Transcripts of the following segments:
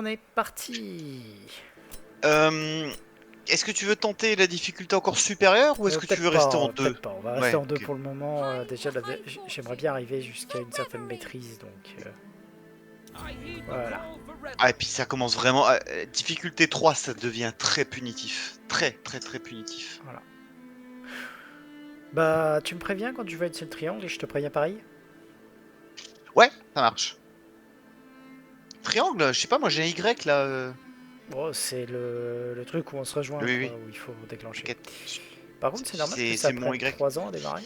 On est parti. Est-ce que tu veux tenter la difficulté encore supérieure ou est-ce que tu Peut-être veux rester en pas, deux? peut-être pas. On va rester Ouais, en deux ok. pour le moment. Déjà, j'aimerais bien arriver jusqu'à une certaine maîtrise, donc voilà. Ah, et puis ça commence vraiment. Difficulté 3, ça devient très punitif. Très, très, très punitif. Voilà. Bah, tu me préviens quand tu vas être sur le triangle et je te préviens pareil. Ouais, ça marche. Triangle, je sais pas, moi j'ai un Y là. Bon, c'est le truc où on se rejoint, Oui, quoi, oui, où il faut déclencher. t'inquiète. Par contre, c'est normal que ça C'est mon prenne Y. 3 ans à démarrer.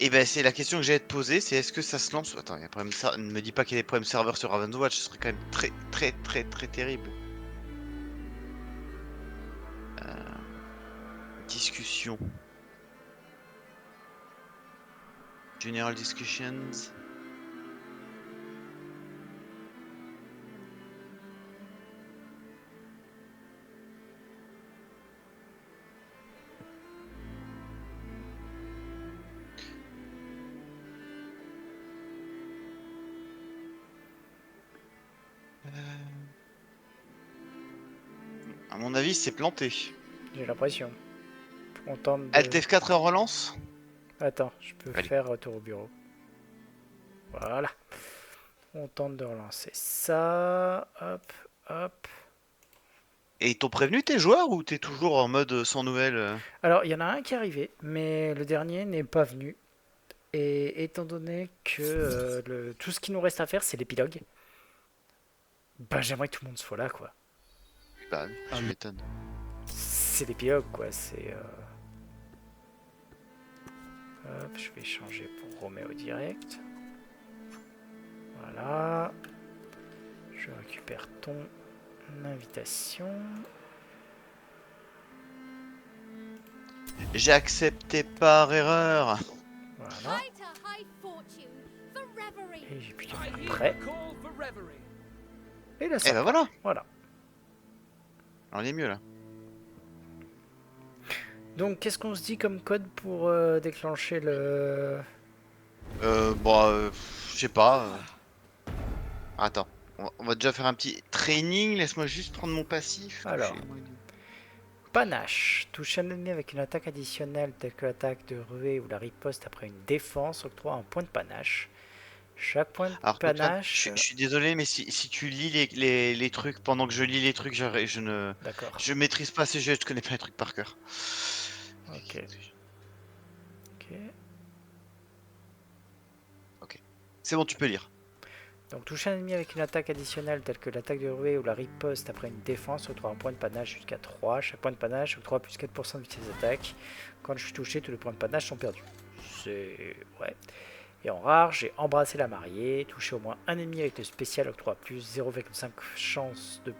Et ben c'est la question que j'allais te poser, c'est est-ce que ça se lance? Attends, il y a un problème ne me dis pas qu'il y a des problèmes serveurs sur Raven's Watch, ce serait quand même très, très, très, très terrible. Discussion. General discussions. À mon avis, c'est planté. J'ai l'impression. On tente Alt de. F4 et relance? Attends, je peux Allez. faire retour au bureau. Voilà. On tente de relancer ça. Hop, hop. Et ils t'ont prévenu tes joueurs ou t'es toujours en mode sans nouvelles Alors, il y en a un qui est arrivé, mais le dernier n'est pas venu. Et étant donné que tout ce qui nous reste à faire, c'est l'épilogue, bah j'aimerais que tout le monde soit là, quoi. Bah, tu m'étonnes. C'est l'épilogue, quoi. Hop, je vais changer pour Roméo direct. Voilà. Je récupère ton invitation. J'ai accepté par erreur. Voilà. Et j'ai plus qu'à faire prêt. Et là, Et ça bah part. voilà. Voilà. On est mieux là. Donc, qu'est-ce qu'on se dit comme code pour déclencher le... Bon, je sais pas. Attends. On va déjà faire un petit training. Laisse-moi juste prendre mon passif. Alors, panache. Touche un ennemi avec une attaque additionnelle telle que l'attaque de ruée ou la riposte après une défense octroie un point de panache. Chaque point de Alors, toi, panache... je suis désolé, mais si tu lis les trucs pendant que je lis les trucs, je ne D'accord. je maîtrise pas ces jeux, je connais pas les trucs par cœur. Ok. Ok. Ok. C'est bon, tu peux lire. Donc toucher un ennemi avec une attaque additionnelle telle que l'attaque de ruée ou la riposte après une défense octroie un point de panache jusqu'à 3. Chaque point de panache octroie plus 4% de vitesse d'attaque. Quand je suis touché, tous les points de panache sont perdus. C'est... ouais. Et en rare, j'ai embrassé la mariée. Toucher au moins un ennemi avec le spécial octroie plus 0,5 chance de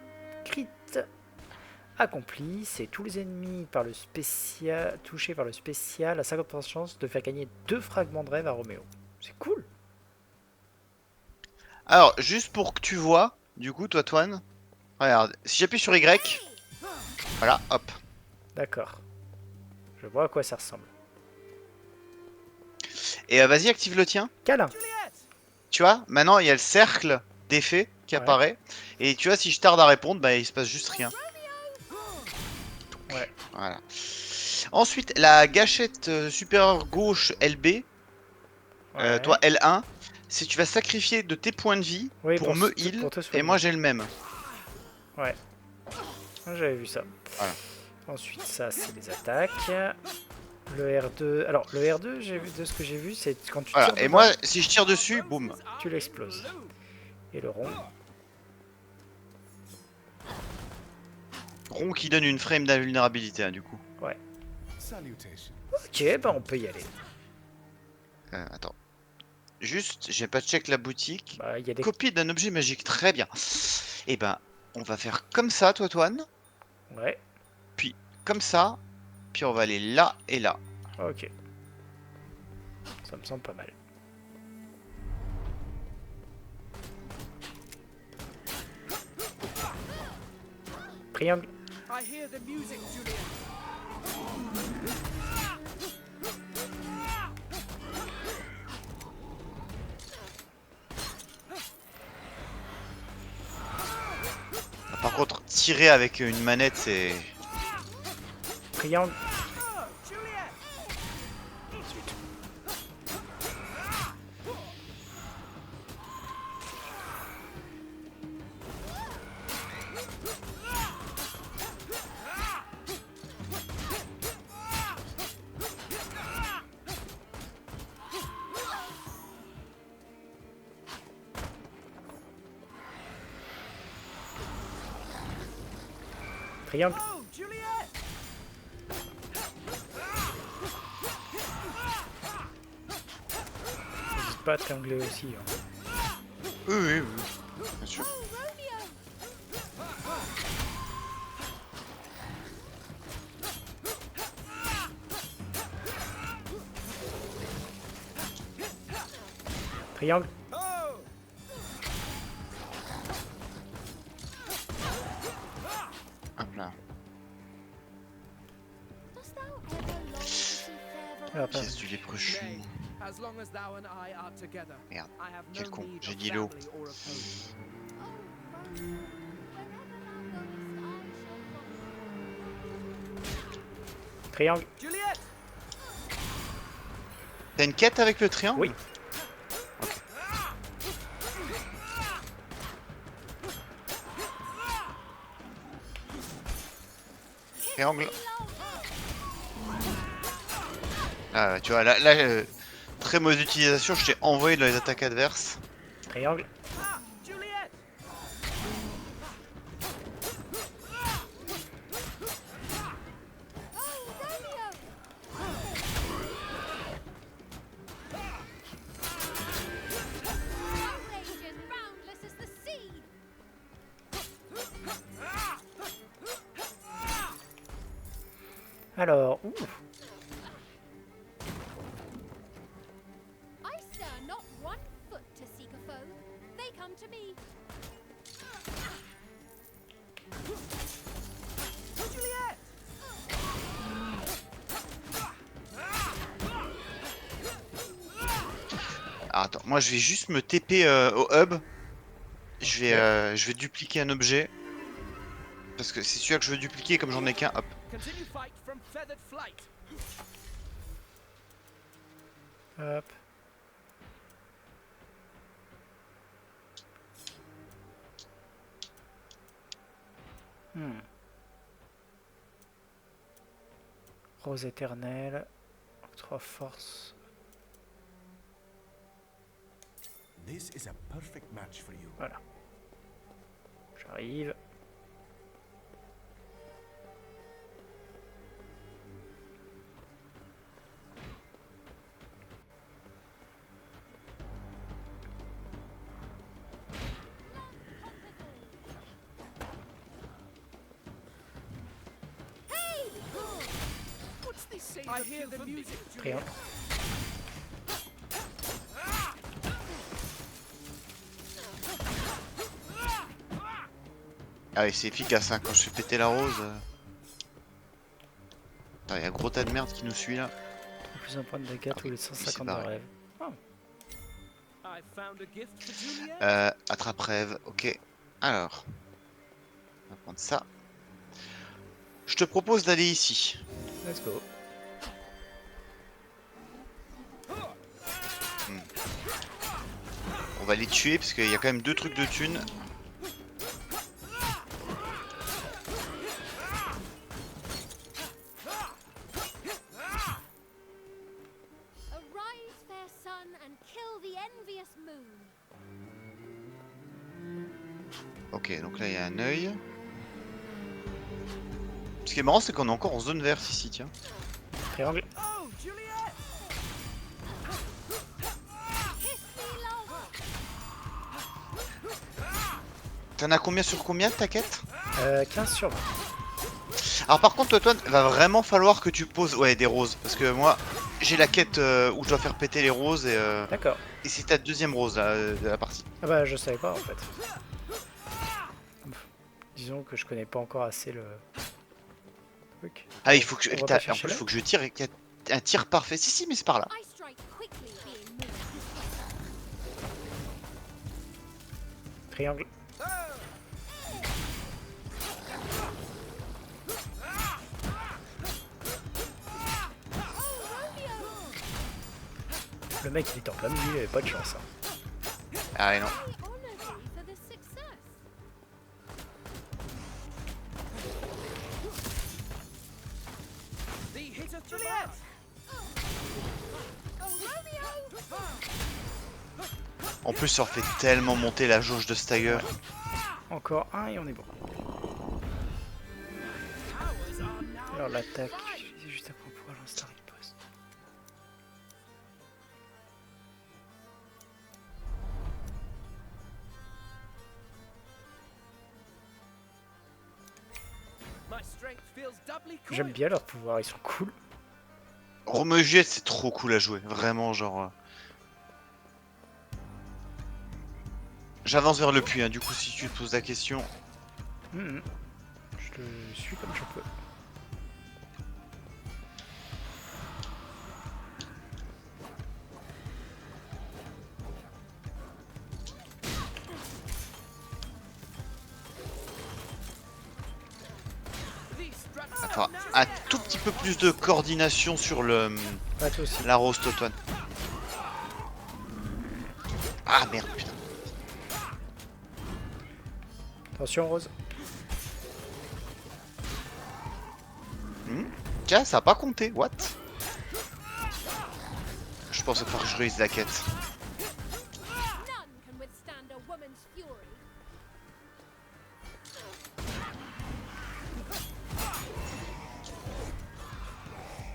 crit accompli. C'est tous les ennemis par le spécial touchés par le spécial à 50% de chance de faire gagner 2 fragments de rêve à Roméo. C'est cool. Alors, juste pour que tu vois, du coup, toi, Toine, regarde, si j'appuie sur Y, voilà, hop. D'accord. Je vois à quoi ça ressemble. Et vas-y, active le tien. Câlin. Tu vois, maintenant, il y a le cercle d'effet qui Ouais. apparaît. Et tu vois, si je tarde à répondre, bah, il se passe juste rien. Ouais. Voilà. Ensuite, la gâchette supérieure gauche LB, toi Ouais. L1, si tu vas sacrifier de tes points de vie Oui, pour me pour heal, te et moi soigner. j'ai le même. Ouais. J'avais vu ça. Voilà. Ensuite, ça, c'est les attaques. Le R2. Alors, le R2, de ce que j'ai vu, c'est quand tu Voilà. tires Et dedans, moi, si je tire dessus, boum. tu l'exploses. Et le rond. Rond qui donne une frame d'invulnérabilité, hein, du coup. Ouais. Ok, bah on peut y aller. Attends. Juste, j'ai pas check la boutique. Bah, il y a des. Copie d'un objet magique, très bien. Et ben, on va faire comme ça, toi, Toine. Ouais. Puis comme ça. Puis on va aller là et là. Ok. Ça me semble pas mal. Triangle. Par contre, tirer avec une manette, c'est... Triangle. Triangle. N'hésite pas à triangler aussi. Hein. Oui, oui, oui. Bien sûr. Triangle. Hop là. Ah, pas. Pièce du léprechu. Merde, quel con, j'ai dit l'eau. Triangle. T'as une quête avec le triangle? Oui. Triangle. Ah, tu vois, là très mauvaise utilisation, je t'ai envoyé dans les attaques adverses. Triangle. Alors, ouh. I stir not one foot to seek a foe. They come to me. Ah, attends, moi je vais juste me TP au hub. Je vais dupliquer un objet. Parce que c'est celui-là que je veux dupliquer, comme j'en ai qu'un, hop. Hop. Rose éternelle. 3 forces. This is a perfect match for you. Voilà. J'arrive. Rien. Ah oui, c'est efficace, hein, quand je fais péter la rose. Attends, il y a un gros tas de merde qui nous suit là. Plus un point de dégâts tous les 150 de pareil. rêve. Attrape rêve, ok. Alors, on va prendre ça. Je te propose d'aller ici. Let's go. On va les tuer parce qu'il y a quand même 2 trucs de thunes. Arise, fair sun, and kill the envious moon. Ok, donc là il y a un œil. Ce qui est marrant, c'est qu'on est encore en zone verte ici, tiens. Triangle. T'en as combien sur combien de ta quête? 15 sur 20. Alors par contre, toi, va vraiment falloir que tu poses des roses. Parce que moi, j'ai la quête où je dois faire péter les roses et, D'accord. et c'est ta deuxième rose là, de la partie. Ah bah je savais pas en fait. Disons que je connais pas encore assez le truc. Ah, il faut que je... On va en pas plus, chercher il là. faut que je tire et qu'il y a un tir parfait. Si, mais c'est par là. I strike quickly, being moved. Triangle. Le mec il était en plein milieu, il avait pas de chance. Hein. Ah ouais, non. They honor thee for this success. Oh, Romeo! En plus, ça leur fait tellement monter la jauge de stagger. Encore un et on est bon. Alors l'attaque, je juste après pour pouvoir lancer la riposte. J'aime bien leurs pouvoirs, ils sont cool. Romeo et Juliette, c'est trop cool à jouer. Vraiment, genre. J'avance vers le puits, hein. Du coup, si tu te poses la question. Mhm. Je le suis comme je peux. Attends, un tout petit peu plus de coordination sur le. Pas toi aussi. La rose Totoine. Ah merde, putain. Attention Rose. Tiens, ça a pas compté, what? Je pense qu'il va falloir que je réalise la quête. None can withstand a woman's fury.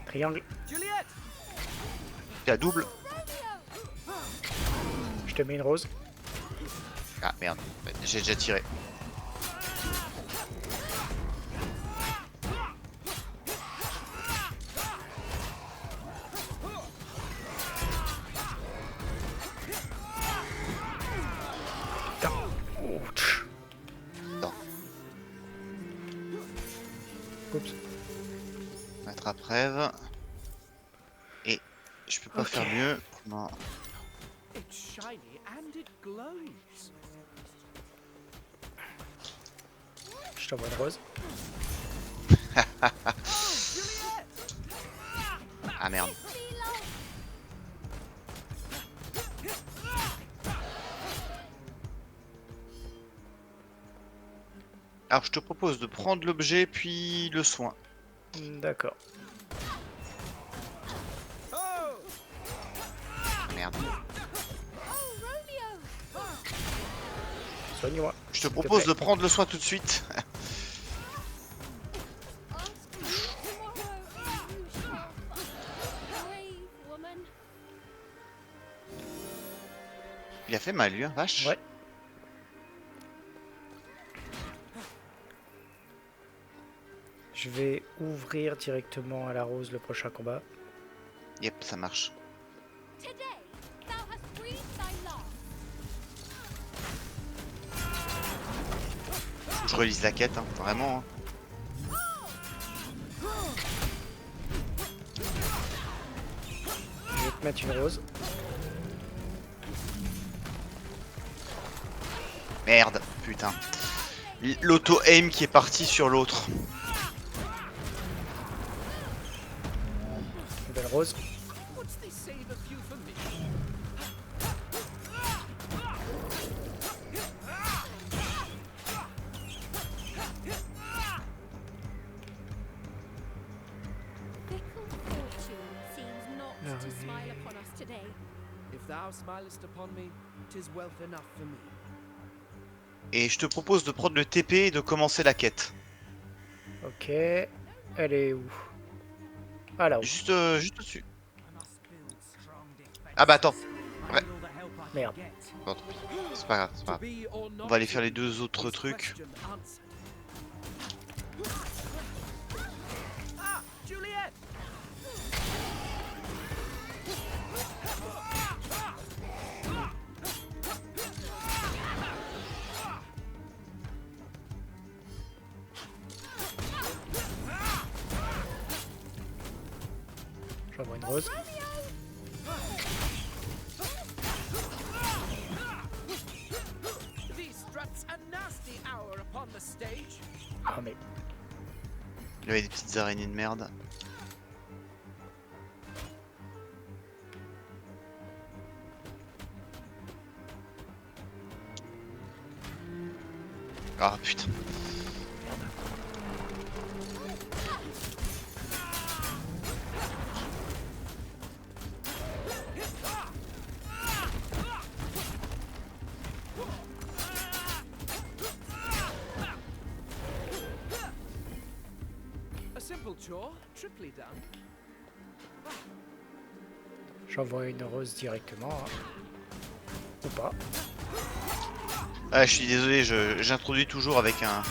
Triangle. La double. Je te mets une rose. Ah merde, j'ai déjà tiré. Putain. Ouch. Non. Oups. Attrape rêve. Et je peux pas Ok. faire mieux. Non. It's shiny and it glows. Je t'envoie une rose. Ah merde. Alors je te propose de prendre l'objet puis le soin. D'accord. Merde. Oh, Romeo! Soigne-moi. Je te s'il propose plaît. de prendre le soin tout de suite. Ask me tomorrow, and you shall find. Brave woman. Il a fait mal lui, hein, vache. Ouais. Je vais ouvrir directement à la rose le prochain combat. Yep, ça marche. Today, thou hast breathed thy last. Faut que je relise la quête, hein, vraiment. Hein. Je vais te mettre une rose. Merde, putain. L'auto-aim qui est parti sur l'autre. Une belle rose. What's they say of you for me? Fickle fortune seems not Ah to oui. smile upon us today. If thou smilest upon me, 'tis wealth enough for me. Et je te propose de prendre le TP et de commencer la quête. Ok. Elle est où? Ah là-haut. Juste au-dessus. Ah bah attends. Ouais. Merde. Bon, tant pis. C'est pas grave, c'est pas To grave. be or not On va aller to faire les be, deux autres is trucs. question answered. Ah, Juliet! J'envoie une rose. These struts a nasty hour upon the stage. Ah mais. Il y avait des petites araignées de merde. Ah putain. A simple chore, triply done. J'envoie une rose directement. Hein. Ou pas. Ah, je suis désolé, j'introduis toujours avec un...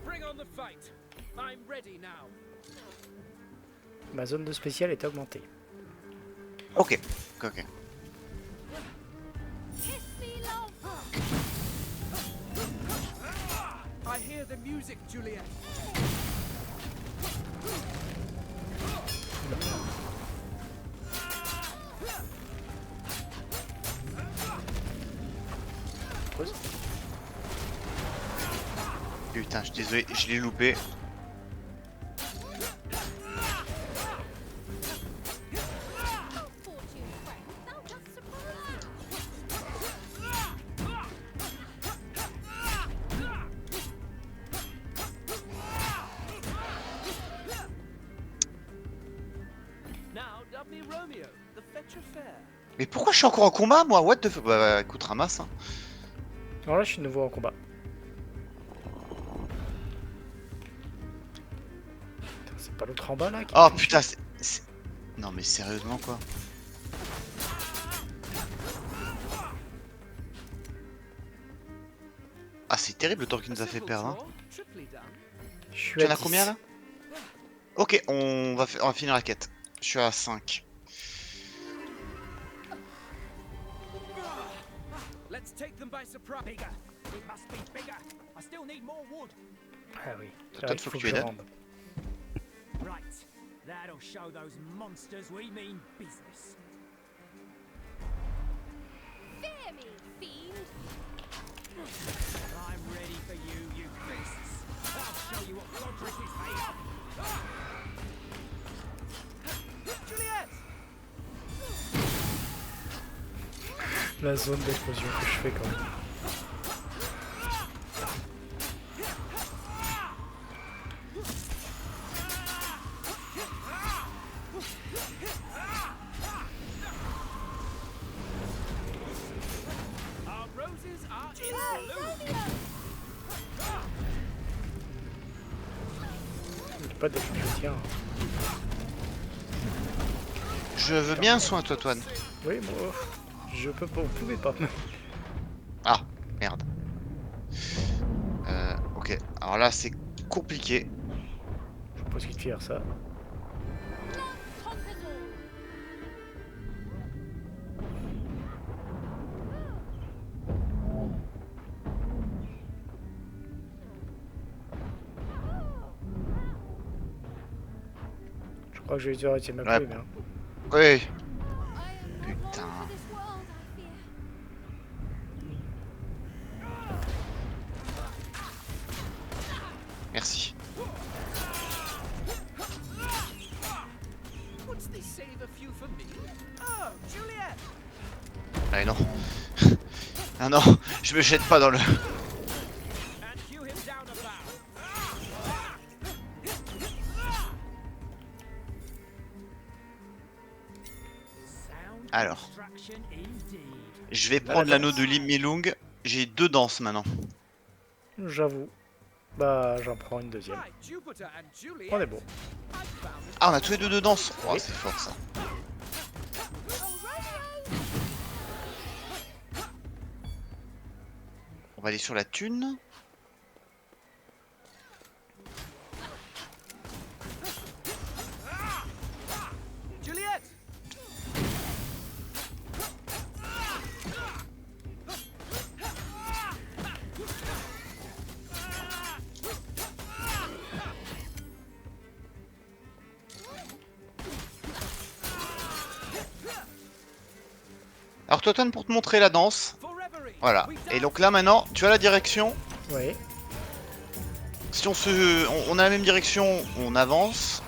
Bring on the fight. I'm ready now. Ma zone de spécial est augmentée. Ok, ok. Kiss me, love. I hear the music, Juliet. Pause. Putain, je suis désolé, je l'ai loupé. Fortune, friend. Thou dost surprise. Now, dub me Romeo, the fetcher fair. Mais pourquoi je suis encore en combat moi? What the fuck? Bah écoute, ramasse hein. Alors là, je suis de nouveau en combat. Putain, c'est pas l'autre en bas là qui Oh me fait putain, chier. Non mais sérieusement quoi? Ah c'est terrible le temps qu'il nous a fait perdre hein. Triply done. Je suis Tu à en as 10. combien là? Ok, on va finir la quête. Je suis à 5. Let's take them by surprise. Bigger. It must be bigger. I still need more wood. Ah oui. Toi, C'est vrai il qu'il faut faut que que tu je aides. rende. Right. That'll show those monsters we mean business. Fear me, fiend. I'm ready for you, you beasts. I'll show you what Godric is made of. Juliet! La zone d'explosion que je fais quand même. Our roses are in Hey, bloom. Romeo. Il n'y a pas de soutien. Je veux bien soin toi Toine. Oui, moi, je peux pas, vous pouvez pas. Ah, merde. Ok, alors là c'est compliqué. Je propose qu'il te faire ça. Love conquers all. Je crois que je vais dire retiens ma Ouais. plume. Hein. Oui. I am no Putain. longer for this world, I fear. Merci. What's they save a few for me? Oh, Juliet! Allez non. Ah non, je me jette pas dans le... And hew him down a bough. Sound Alors. construction indeed. Je vais prendre l'anneau de Limilung. J'ai 2 danses maintenant. J'avoue. Bah, j'en prends une deuxième. Right, Jupiter and Juliet. On est bon. I found it. Ah on a tous les deux 2 danses. Oh Oui. c'est fort ça. Oh, Romeo. On va aller sur la thune. Juliet! Alors toi Toine, pour te montrer la danse. For reverie. Voilà. We Et dance. donc là maintenant, tu as la direction. Oui. Si on a la même direction, on avance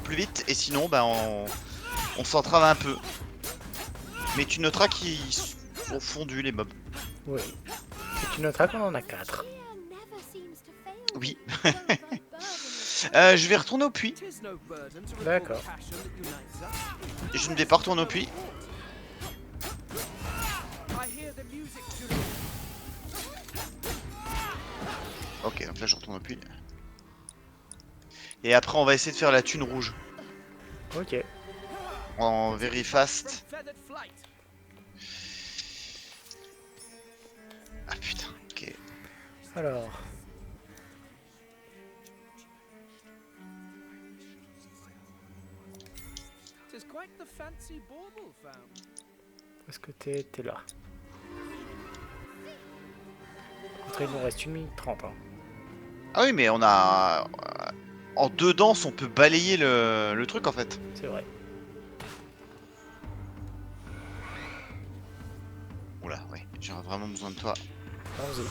plus vite, et sinon, bah, on s'entrave un peu. Mais tu noteras qu'ils sont fondus les mobs. Oui. Et tu noteras qu'on en a 4. never seems to fail. Oui. Though the burden is Je vais retourner au puits. Tis no burden to recall D'accord. the passion that unites us. Je ne vais pas retourner au puits. I hear the music, Juliet. Ok, donc là je retourne au puits. Et après on va essayer de faire la thune rouge. Ok. En very fast. From feathered flight. Ah putain, ok. Alors. Tis quite the fancy bauble found. Où est-ce que t'es là. Contre, il nous reste 1 minute 30. Hein. Ah oui, mais on a... En 2 danses, on peut balayer le truc en fait. C'est vrai. Oula, ouais, j'ai vraiment besoin de toi. Allons-y.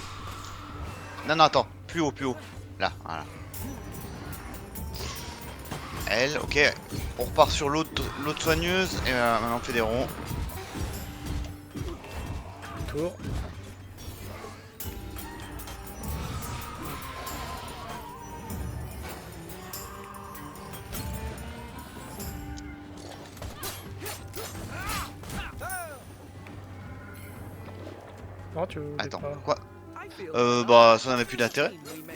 Non, non, attends, plus haut, plus haut. Là, voilà. Elle, ok. On repart sur l'autre soigneuse, et maintenant on fait des ronds. Tour. Non, tu voulais Attends, pas... quoi? I feel Bah, ça n'avait plus d'intérêt. we may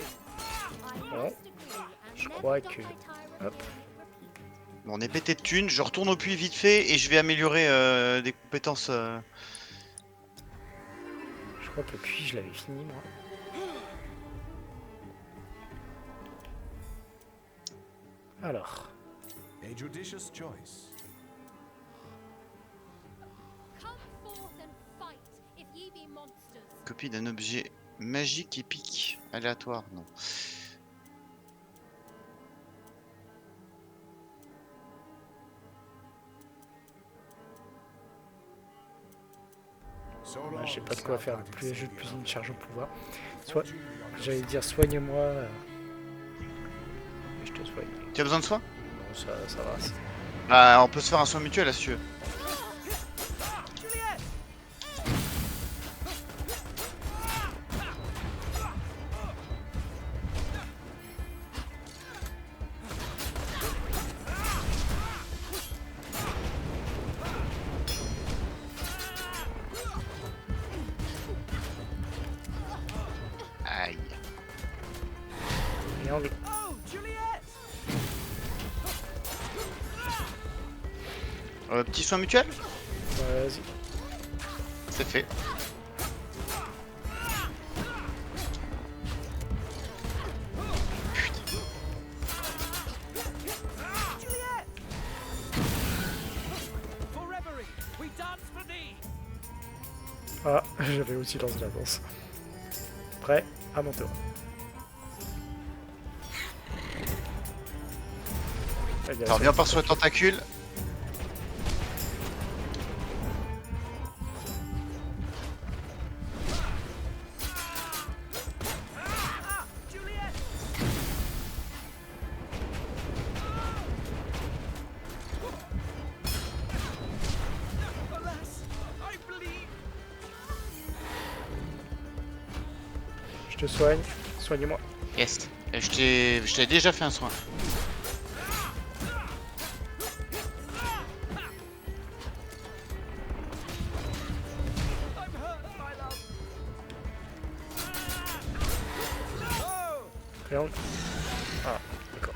Ouais. Je crois que... Hop. Bon, on est pété de thunes, je retourne au puits vite fait et je vais améliorer des compétences. Je crois que le puits, je l'avais fini, moi. Alors. A judicious choice. Come forth and fight, if ye be monsters. Copie d'un objet magique épique. Aléatoire, non. So Bah, long, je sais pas de quoi faire South plus, Atlantic plus Savior. une charge au pouvoir. Soit, Fortune beyond j'allais the dire soigne-moi. Mais je te soigne. Tu as besoin de soin? Non, ça va. Bah, on peut se faire un soin mutuel là si tu veux. Aïe. Triangle. Oh, Juliet! Petit soin mutuel? Vas-y. C'est fait. For reverie, we dance for thee. Ah, j'avais aussi lancé la danse. Prêt à mon tour. Eh bien, Attends, ça- viens par sur le tentacule. Ah, Juliet! Alas, I bleed. Je te soigne. Soigne-moi. Yes. Et je t'ai déjà fait un soin. I'm hurt, my love. Oh! Triangle. Ah, d'accord.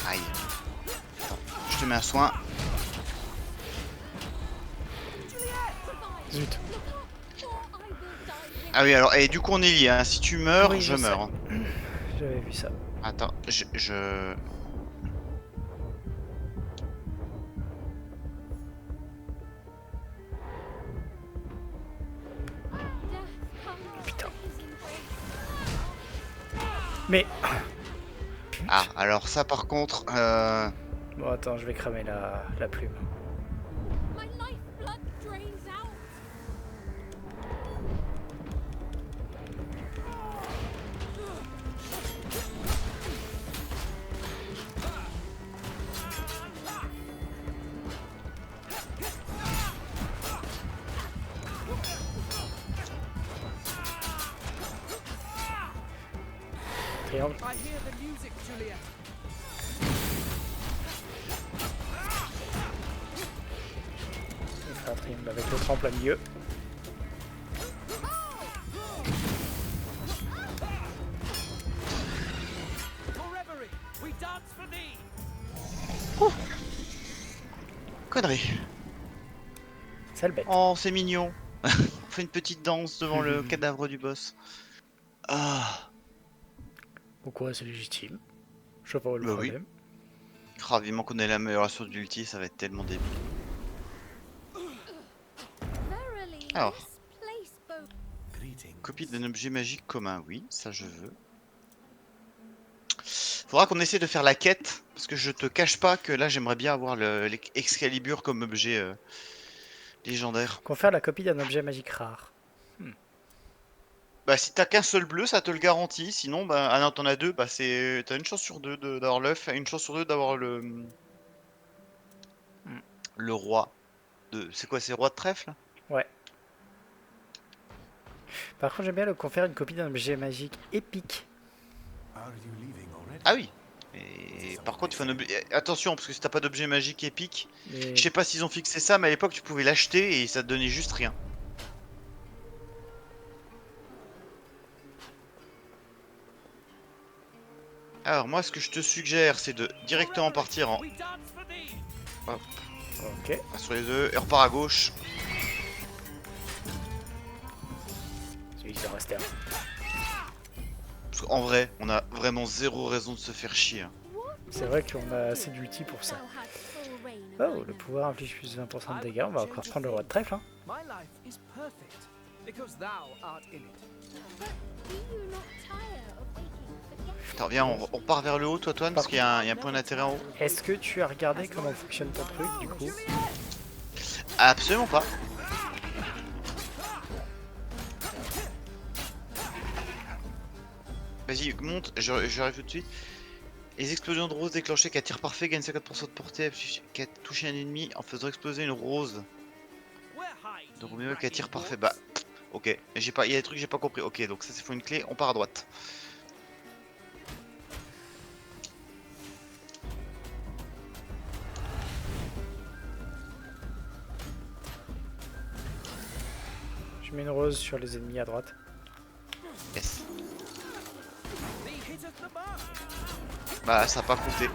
Aïe. Attends, je te mets un soin. Zut. Ah oui, alors, et du coup on est liés, hein. Si tu meurs, Oui, je je meurs. sais. J'avais vu ça. Attends, je... Putain. Mais... Ah, alors ça par contre, Bon, attends, je vais cramer la plume. My lifeblood drains out. Triangle. I hear the music, Juliet. On fait un triangle avec le tremple à milieu. For reverie, we dance for thee. connerie. Sale bête. Oh, c'est mignon. On fait une petite danse devant le cadavre du boss. Ah, Pourquoi c'est légitime? Je vois pas où est le Bah oui. problème. grave, vivement qu'on ait l'amélioration d'ulti, ça va être tellement débile. Verily, Alors. this place both Greetings. Copie d'un objet magique commun, oui, ça je veux. Faudra qu'on essaie de faire la quête, parce que je te cache pas que là j'aimerais bien avoir l'Excalibur comme objet légendaire. Qu'on faire la copie d'un objet magique rare. Bah si t'as qu'un seul bleu, ça te le garantit, sinon bah ah non t'en as deux, bah c'est t'as une chance sur deux d'avoir l'œuf, et une chance sur deux d'avoir le roi. C'est quoi, c'est roi de trèfle? Ouais. Par contre, j'aime bien qu'on faire une copie d'un objet magique épique. Are you leaving already? Ah oui. Et par contre il faut un objet... Attention, parce que si t'as pas d'objet magique épique, Mais je sais pas s'ils ont fixé ça, mais à l'époque tu pouvais l'acheter et ça te donnait juste rien. Alors moi ce que je te suggère c'est de directement partir en We dance for thee. ok. sur les deux et on repart à gauche. Il s'en restait un. Parce qu'en vrai, on a vraiment zéro raison de se faire chier. C'est vrai qu'on a assez d'ulti pour ça. thou hast full reign of Oh, mine. le pouvoir inflige plus de 20% de dégâts. On va encore prendre le roi de trèfle. Hein. My life is perfect because thou art in it. But do you not tire of waking forgetful? Attends, viens, on repart vers le haut, toi, Toine, parce qu'il y a un point d'intérêt en haut. Est-ce que tu as regardé comment fonctionne ton truc du coup? Absolument pas. Vas-y, monte, j'arrive tout de suite. Les explosions de rose déclenchées qu'à tir parfait gagnent 50% de portée qu'à toucher un ennemi en faisant exploser une rose Where hide de ye, Roméo qu'à tir ragged parfait. wolves? Bah, ok, j'ai pas, il y a des trucs que j'ai pas compris. Ok, donc ça c'est faut une clé, on part à droite. Je mets une rose sur les ennemis à droite. Yes. Thee hitteth the mark. Bah ça a pas compté.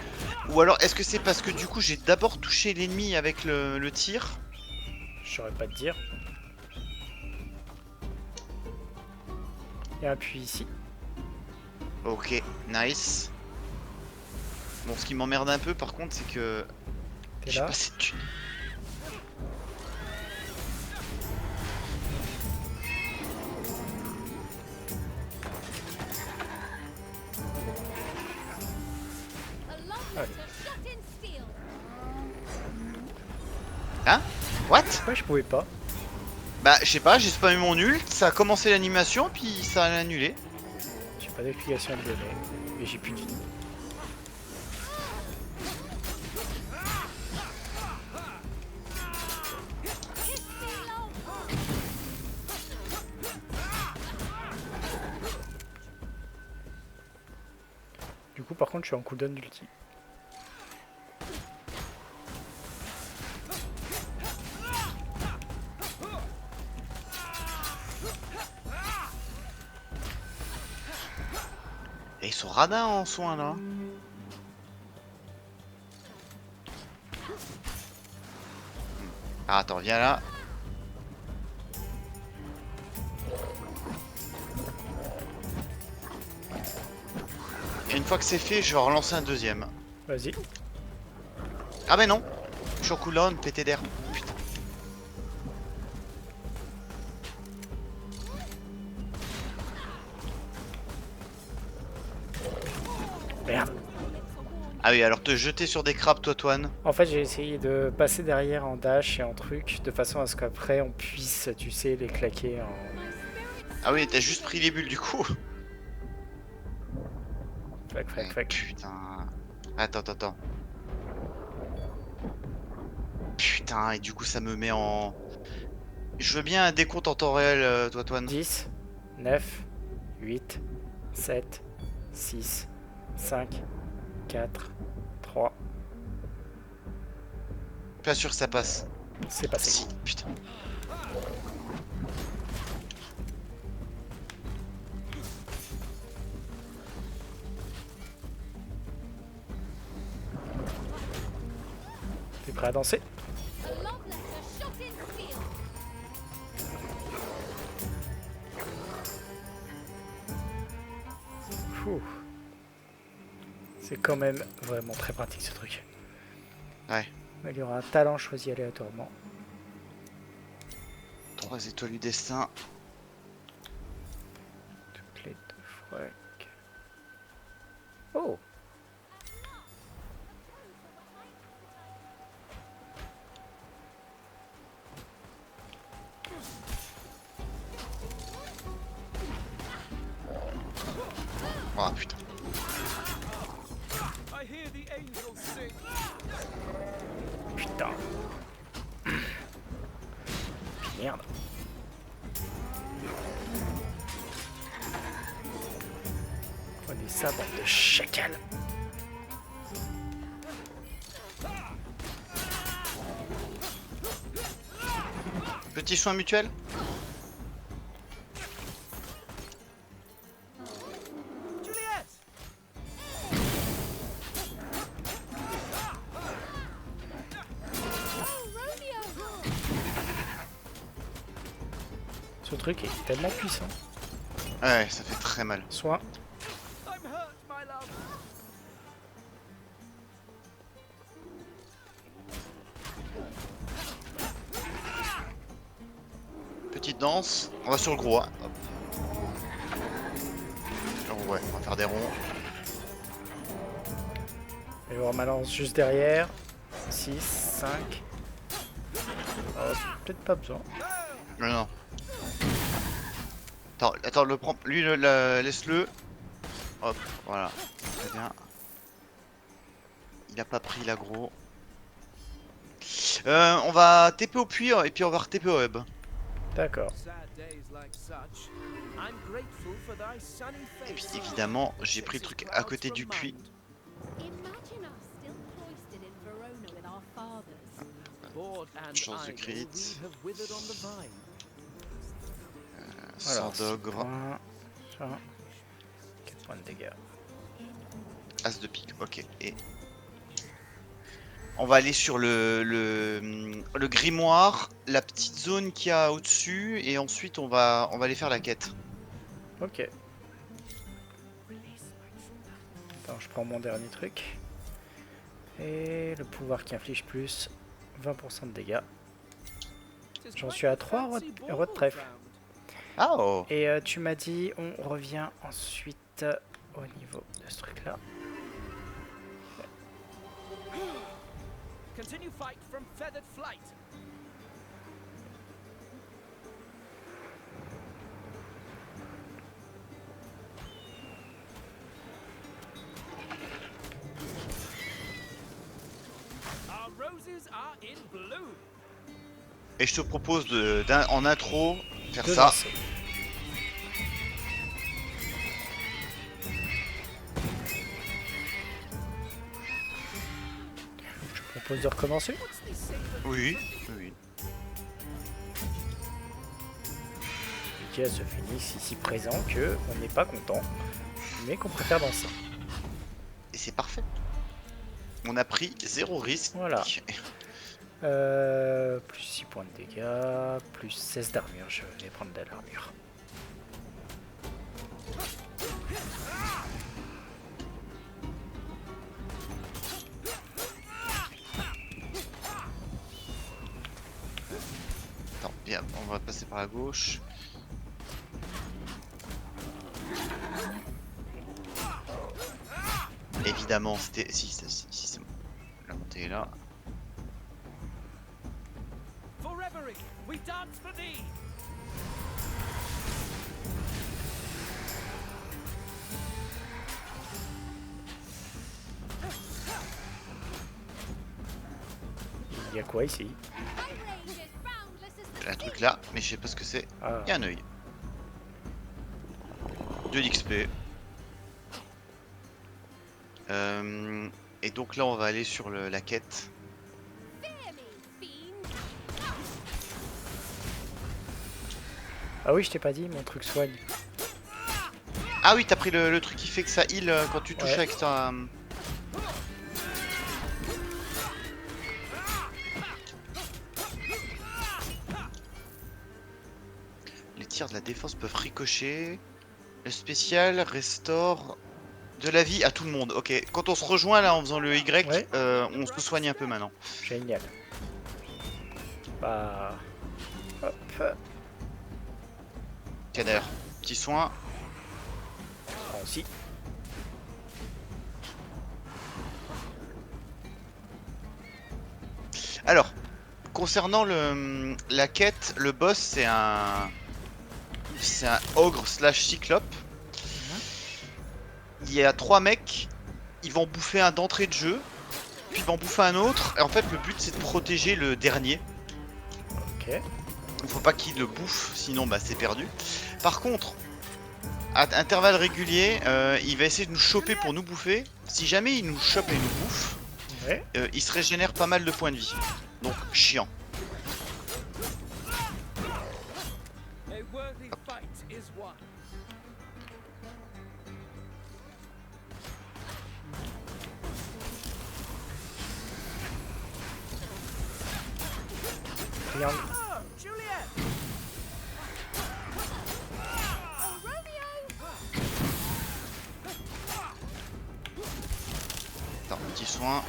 Ou alors est-ce que c'est parce que du coup j'ai d'abord touché l'ennemi avec le tir? Je saurais pas te dire. Il y a un puits ici. Ok, nice. Bon, ce qui m'emmerde un peu par contre, c'est que T'es j'ai là. pas assez de thunes. A love letter shut in steel. Hein? What? Pourquoi je pouvais pas? Bah je sais pas, j'ai spammé mon ult, ça a commencé l'animation puis ça a annulé. J'ai pas d'explication à te donner. Mais j'ai plus de vie. Kiss me long. Du coup, par contre, je suis en cooldown d'ulti. Et ils sont radins en soins là. Ah, attends, viens là. Et une fois que c'est fait, je vais relancer un deuxième. Vas-y. Ah mais non, je suis en cooldown, pété d'air. Putain. Merde. Ah oui, alors te jeter sur des crabes, toi, Toine. En fait, j'ai essayé de passer derrière en dash et en truc, de façon à ce qu'après on puisse, tu sais, les claquer en... Ah oui, t'as juste pris les bulles du coup. Flac, flac, flac. Putain. Attends. Putain, et du coup, ça me met en... Je veux bien un décompte en temps réel, toi, Toine. 10, 9, 8, 7, 6, 5, 4, 3. Pas sûr que ça passe. C'est passé. Si, putain. T'es prêt à danser? A love letter shot in steel. Fouh. C'est quand même vraiment très pratique ce truc. Ouais. Il y aura un talent choisi aléatoirement. 3 étoiles du destin. Toutes les 2 fois. Oh! Oh putain. I hear the angels sing. Putain. Merde. Prenez ça, bande de chacal. Petit soin mutuel. Juliet! Oh, Romeo! Ce truc est tellement puissant. Ouais, ça fait très mal. Soin. I'm hurt, my love. Petite danse. On va sur le gros. Hein. Hop. Oh, ouais, on va faire des ronds. Et voir ma lance juste derrière. 6, 5. Oh, peut-être pas besoin. Non. Attends, le prends. Lui, laisse-le. Hop, voilà. Très bien. Il a pas pris l'aggro. On va TP au puits et puis on va re-TP au hub. D'accord. Sad days like such. I'm grateful for thy sunny Et puis face. évidemment, j'ai pris le truc à côté du puits. Imagine us still cloistered in Verona with our fathers. Bored and Chance de idle, crit. we have withered on the vine. Sans six d'ogre. points. Ça. 4 points de dégâts. As de pique, ok. Et on va aller sur le grimoire, la petite zone qu'il y a au-dessus, et ensuite on va aller faire la quête. Ok. Attends, je prends mon dernier truc. Et le pouvoir qui inflige plus 20% de dégâts. J'en suis à 3 euros de trèfle. Ah oh. Et tu m'as dit, on revient ensuite au niveau de ce truc là. Continue fight from feathered flight. Our roses are in bloom. Et je te propose en intro faire De ça. lancer. Je propose de recommencer. What's they say that Oui, oui. Qui se finisse ici présent que on n'est pas content, mais qu'on préfère danser. Et c'est parfait. On a pris 0 risque. Voilà. Plus 6 points de dégâts, plus 16 d'armure, je vais prendre de l'armure. Attends, bien, on va passer par la gauche. Évidemment, c'était. Si, c'est bon. La montée est là. For reverie, we dance for thee. Il y a quoi ici? My rage is boundless as the J'ai un truc là, mais je sais pas ce que c'est. Ah, Il y a un œil. De l'XP. Et donc là, on va aller sur la quête. fear me, fiend. ah oui, je t'ai pas dit, mon truc soigne. Ah oui, t'as pris le truc qui fait que ça heal quand tu touches Ouais. avec ta. Les tirs de la défense peuvent ricocher. Le spécial restaure de la vie à tout le monde. Ok, quand on se rejoint là en faisant le Y, Ouais. on se soigne un peu maintenant. Génial. Bah... Hop. Canner, petit soin. Ah, si. Alors, concernant la quête, le boss c'est un ogre slash cyclope. Il y a 3 mecs, ils vont bouffer un d'entrée de jeu, puis ils vont bouffer un autre. Et en fait, le but c'est de protéger le dernier. Ok. Il faut pas qu'il le bouffe, sinon bah c'est perdu. Par contre, à intervalles réguliers, il va essayer de nous choper pour nous bouffer. Si jamais il nous chope et nous bouffe, Ouais. il se régénère pas mal de points de vie. Donc chiant. A worthy fight is won. Triangle. Oh, Juliet! Oh, Romeo. Attends, petit soin.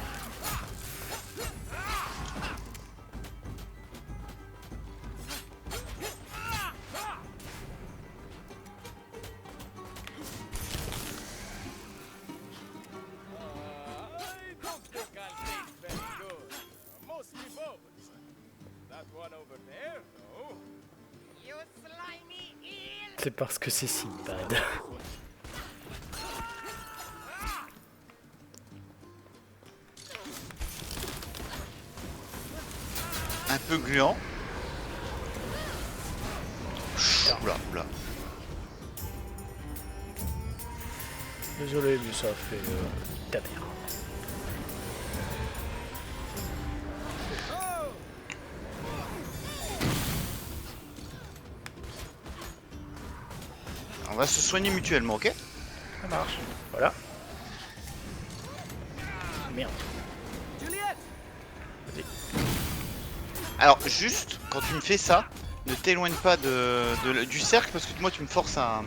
I don't think I'll taste very good. Mostly bones. That one over there, though. You slimy eel! C'est parce que c'est Sinbad. Un peu gluant. Oula, oula. Désolé, mais ça fait ta merde. On va se soigner mutuellement, ok? Ça marche. Voilà. Merde. Juliet! Alors, juste, quand tu me fais ça, ne t'éloigne pas du cercle parce que moi tu me forces à.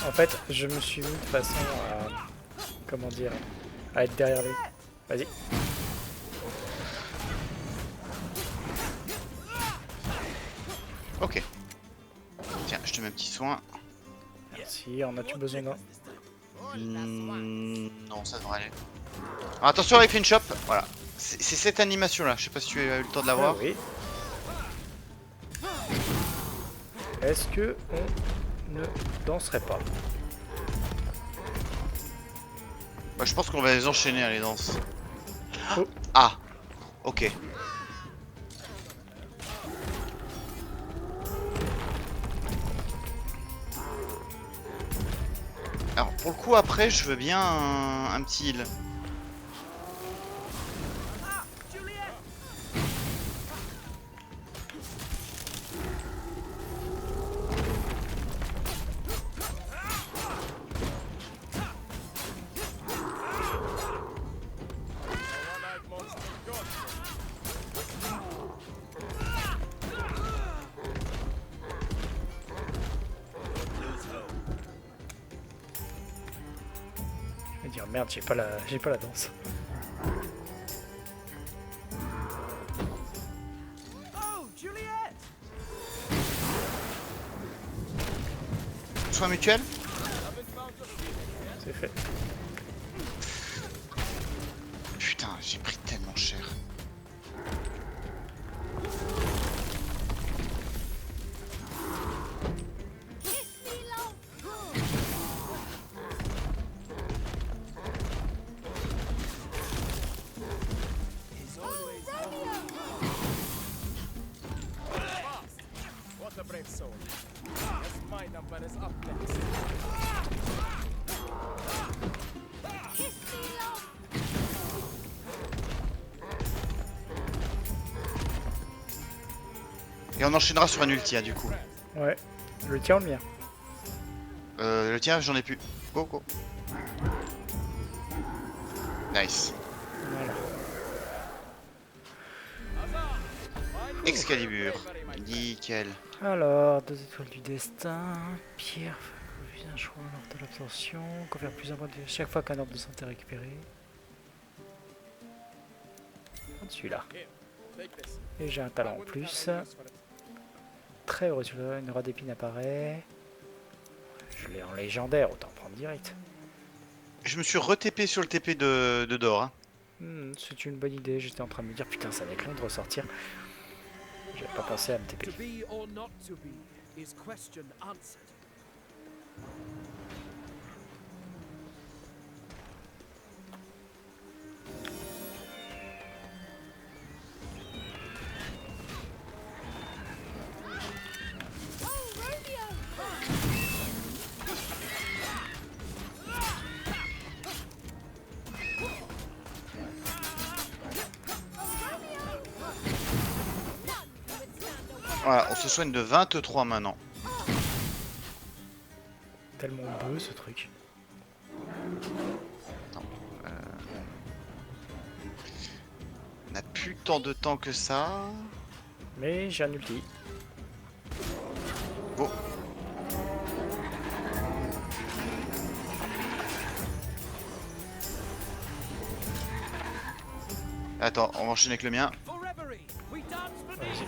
En fait, je me suis mis de façon à... Comment dire? À être derrière lui. Vas-y. Ok. Tiens, je te mets un petit soin. Merci. En as-tu besoin d'un? Non, ça devrait aller. Alors, attention avec une chope, voilà. C'est cette animation là, je sais pas si tu as eu le temps de la voir. Ah oui. Est-ce que on ne danserait pas? Bah, je pense qu'on va les enchaîner à les danses. Oh. Ah, ok. Alors pour le coup après je veux bien un petit heal. Ah, Juliet! One-eyed monster gone. Je vais dire merde, j'ai pas la danse. Oh, Juliet! Soin mutuel. C'est fait. Putain, j'ai pris tellement cher. What a brave soul. Yes, my number is up next. Et on enchaînera sur un ulti hein, du coup. Ouais. Le tien ou le mien? Le tien, j'en ai plus. Go, go. Nice. Voilà. Excalibur. Nickel. Alors, 2 étoiles du destin. Pierre. Un choix lors de l'absorption. Confère plus un point de chaque fois qu'un ordre de santé est récupéré. Celui-là. Take this. Et j'ai un talent en plus. Très heureux celui-là. Une roi d'épine apparaît. Je l'ai en légendaire, autant prendre direct. Je me suis re-TP sur le TP de Dor. Hein. C'est une bonne idée. J'étais en train de me dire, putain, ça va être long de ressortir. J'avais pas pensé à me TP. To be or not to be is question answered. Voilà, on se soigne de 23 maintenant. Tellement beau ce truc. On n'a plus tant de temps que ça. Mais j'ai un ulti. Go. Attends, on va enchaîner avec le mien. For reverie, we dance for Vas-y.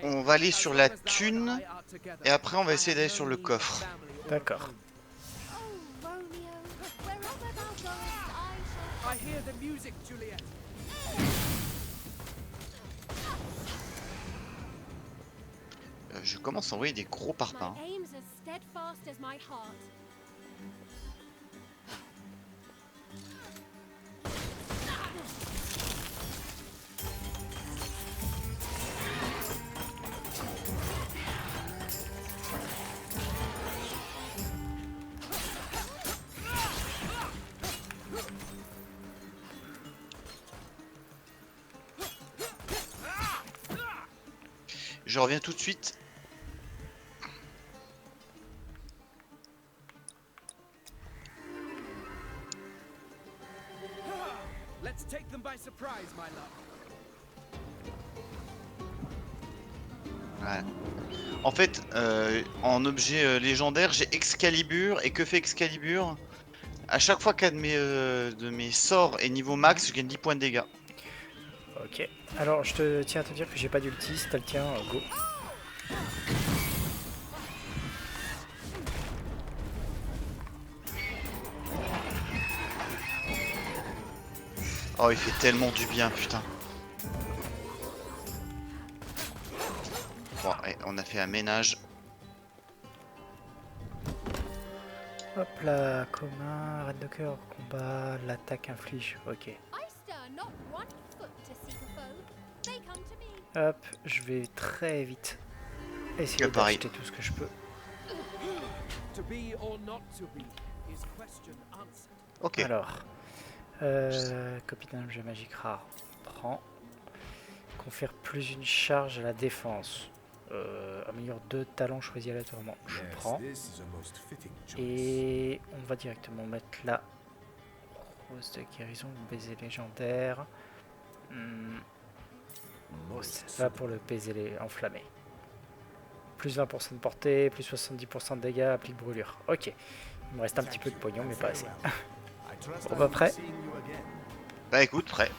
On va aller sur la thune et après on va essayer d'aller sur le coffre. D'accord. I hear the music, Juliet. Je commence à envoyer des gros parpaings. My aim's as steadfast as my heart. Je reviens tout de suite. Let's take them by surprise, my love. Voilà. En fait, en objet légendaire, j'ai Excalibur. Et que fait Excalibur? À chaque fois qu'un de mes sorts est niveau max, je gagne 10 points de dégâts. Ok. Alors, je te tiens à te dire que j'ai pas d'ulti. Si t'as le tien, go. Oh, il fait tellement du bien, putain. Bon, et on a fait un ménage. Hop là, commun, reine de cœur, combat, l'attaque inflige. Ok. I stir not one foot to seek a foe. They come to me. Hop, je vais très vite essayer pareil. d'acheter tout ce que je peux. To be or not to be is question answered. Ok. Alors, copie d'un objet magique rare, prend. Confère plus une charge à la défense. Améliore 2 talents choisis aléatoirement. Je Yes, prends. this is a most fitting choice. Et on va directement mettre la rose de guérison, baiser légendaire. Most Ça va pour le baiser enflammé. Plus 20% de portée, plus 70% de dégâts, applique brûlure. Ok. Il me reste un petit peu de pognon, mais pas assez. I trust Bon, I bah, will be prêt. seeing you again. Bah écoute, prêt.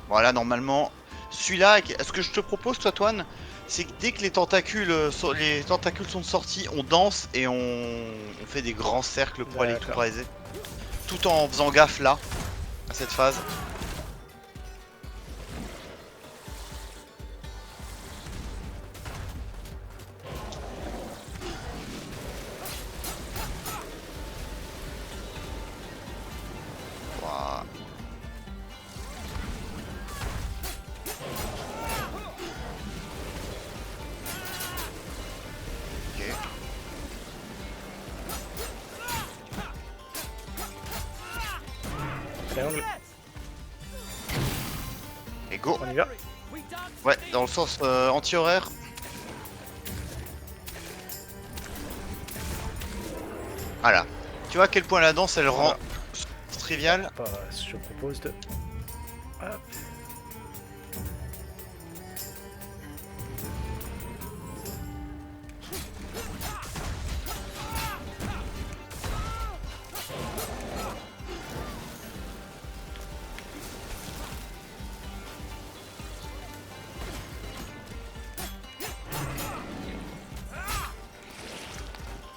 Voilà, normalement, Celui-là, ce que je te propose, toi, Toine, c'est que dès que les tentacules sont sortis, on danse et on fait des grands cercles pour aller tout D'accord. raser. Tout en faisant gaffe là, à cette phase. Ouah. Ok. Triangle, Et go. on y va. We dance Ouais, dans le sens anti-horaire. Voilà. Tu vois à quel point la danse elle rend trivial. Bah, je propose de... Hop.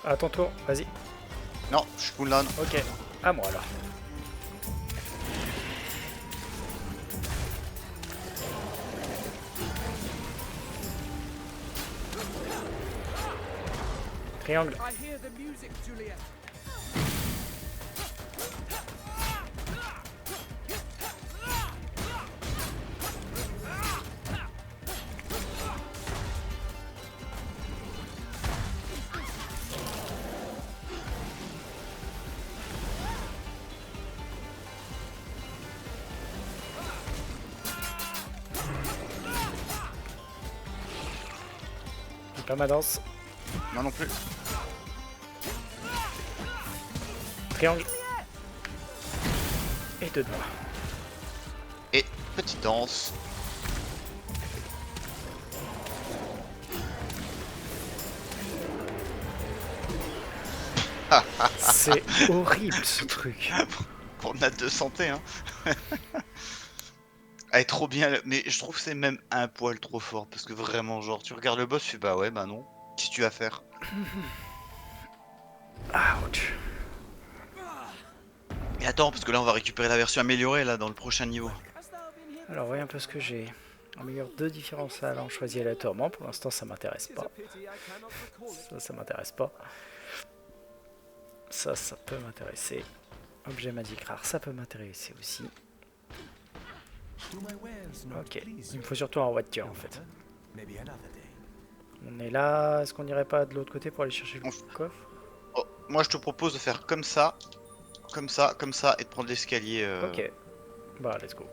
À ton tour, vas-y. Non, je suis cooldown. Ok, à moi alors. Triangle. I hear the music, Juliet. J'ai pas ma danse. Moi non plus. Triangle. Et deux doigts. Et petite danse. C'est horrible ce truc. On a de santé, hein. Elle est trop bien, mais je trouve que c'est même un poil trop fort parce que vraiment, genre, tu regardes le boss, tu fais bah ouais, bah non. Qu'est-ce que tu vas faire? Ouch. Et attends, parce que là, on va récupérer la version améliorée là dans le prochain niveau. Alors, voyons un peu ce que j'ai. En meilleur deux différents salles, on choisit aléatoirement. Pour l'instant, ça m'intéresse pas. Ça m'intéresse pas. Ça peut m'intéresser. Objet magique rare, ça peut m'intéresser aussi. Do my wares not Ok, please il me you? faut surtout un voiture en fait. Maybe another day. On est là, est-ce qu'on n'irait pas de l'autre côté pour aller chercher le coffre? Oh, moi, je te propose de faire comme ça, et de prendre l'escalier. Ok, bah let's go.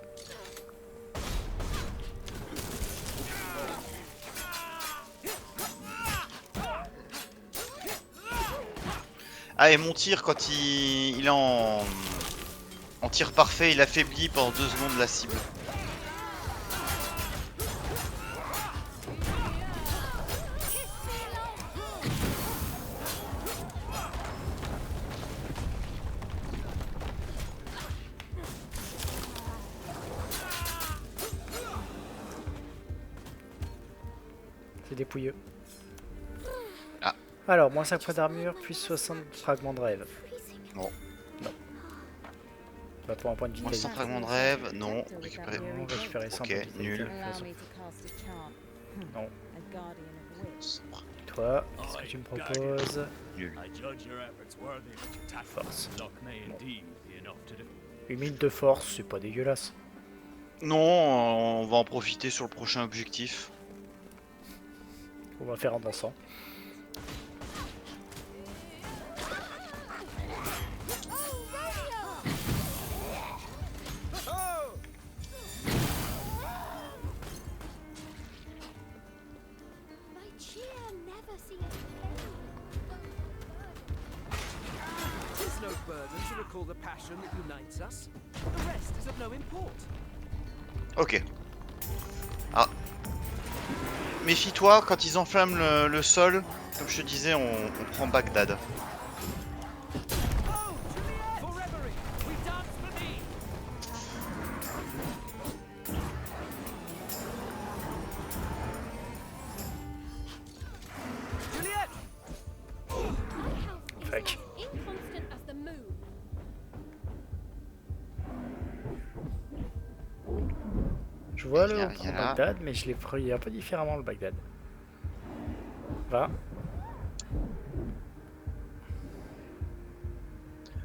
Ah, et mon tir, quand il est en tir parfait, il affaiblit pendant 2 secondes la cible. C'est dépouilleux. Ah. Alors, moins 5 points d'armure, puis 60 fragments de rêve. Bon. Bah pour un point de vie. Moins quasi. 100 fragments de rêve, non. Récupérer. On va récupérer 100 Ok, points de vie. nul. de toute façon. Non. A guardian of wit. Toi, qu'est-ce que tu me proposes? Nul. I judge your efforts worthy of your task. Force. Luck may indeed be enough to defeat. 8000 de force, c'est pas dégueulasse. Non, on va en profiter sur le prochain objectif. On va faire en dansant. My cheer never seems fair. Tis no burden to recall the passion that unites us. The rest is of no import. Ok. Ah. Méfie-toi, quand ils enflamment le sol, comme je te disais, on prend Bagdad. For reverie, we dance for thee. vois Il y le a- on il y prend a là. Bagdad, mais je l'ai pris un peu différemment le Bagdad. Va.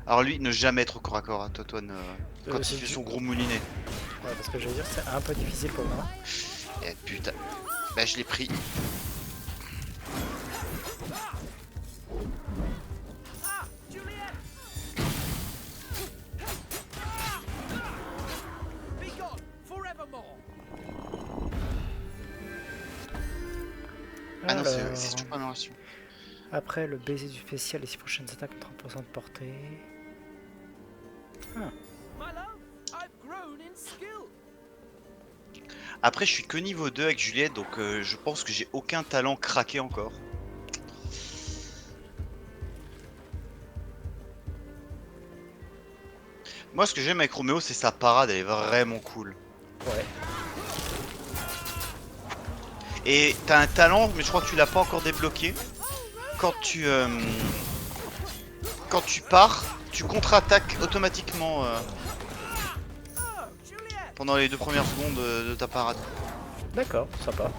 Alors lui, ne jamais être au corps à corps, hein, Totoine, quand c'est il fait du- son gros moulinet. Ouais, parce que je veux dire, c'est un peu difficile pour moi. Eh putain. Bah je l'ai pris. Ah, Juliet! Be gone forevermore. Ah non, Alors, c'est toujours pas amélioration. après le baiser du spécial, les 6 prochaines attaques ont 30% de portée. My love, I've grown in skill. Après, je suis que niveau 2 avec Juliette, donc je pense que j'ai aucun talent craqué encore. Moi, ce que j'aime avec Roméo, c'est sa parade, elle est vraiment cool. Ouais. Et t'as un talent, mais je crois que tu l'as pas encore débloqué. Quand tu pars, tu contre-attaques automatiquement Oh, Juliet! pendant les 2 premières secondes de ta parade. D'accord, sympa.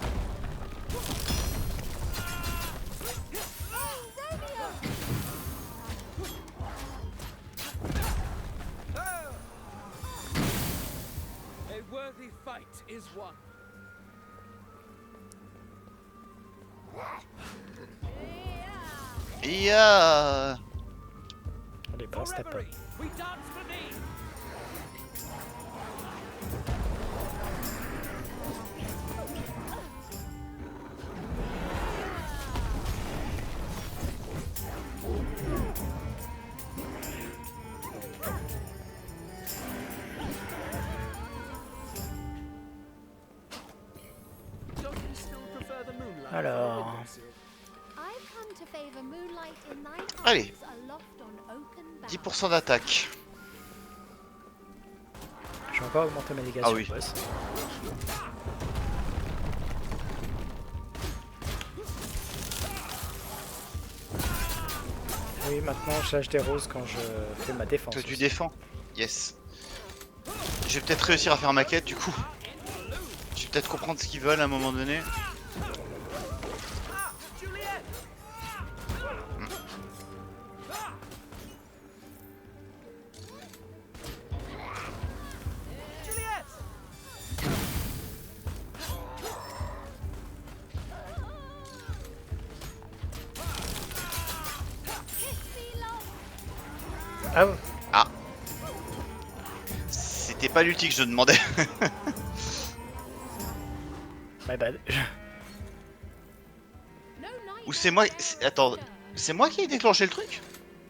A worthy fight is won. Ya. Allez, balance ta For pomme. reverie, we dance for thee. Don't you still prefer the moonlight? Alors. I've come to favor moonlight in night Allez. aloft on oaken boughs. 10% d'attaque. Je vais encore augmenter ma dégâts Ah sur oui. le boss. Oui, maintenant je lâche des roses quand je fais ma défense. Toi, tu aussi. défends. Yes. Je vais peut-être réussir à faire ma quête du coup. Je vais peut-être comprendre ce qu'ils veulent à un moment donné. Ah, Juliet! Juliet! Ah ouais. C'était pas l'ulti que je demandais. My bad. Ou c'est moi. Attends, c'est moi qui ai déclenché le truc?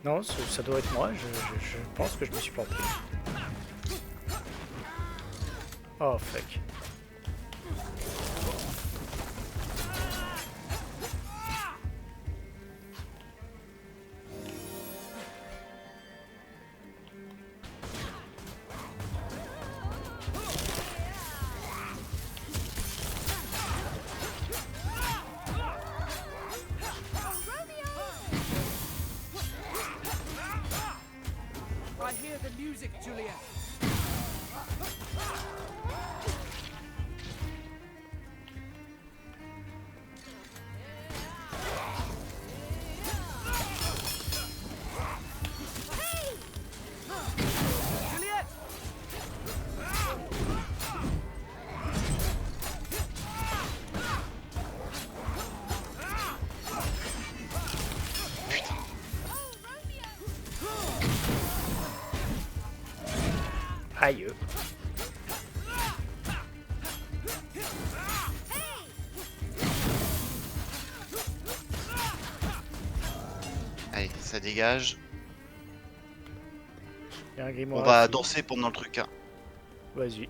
Non, ça doit être moi, je pense que je me suis planté. Oh fuck. I hear the music, Juliet. Juliet! Aïe. Allez, ça dégage. Il y a un On grimoire. va ici. danser pendant le truc. Hein. Vas-y.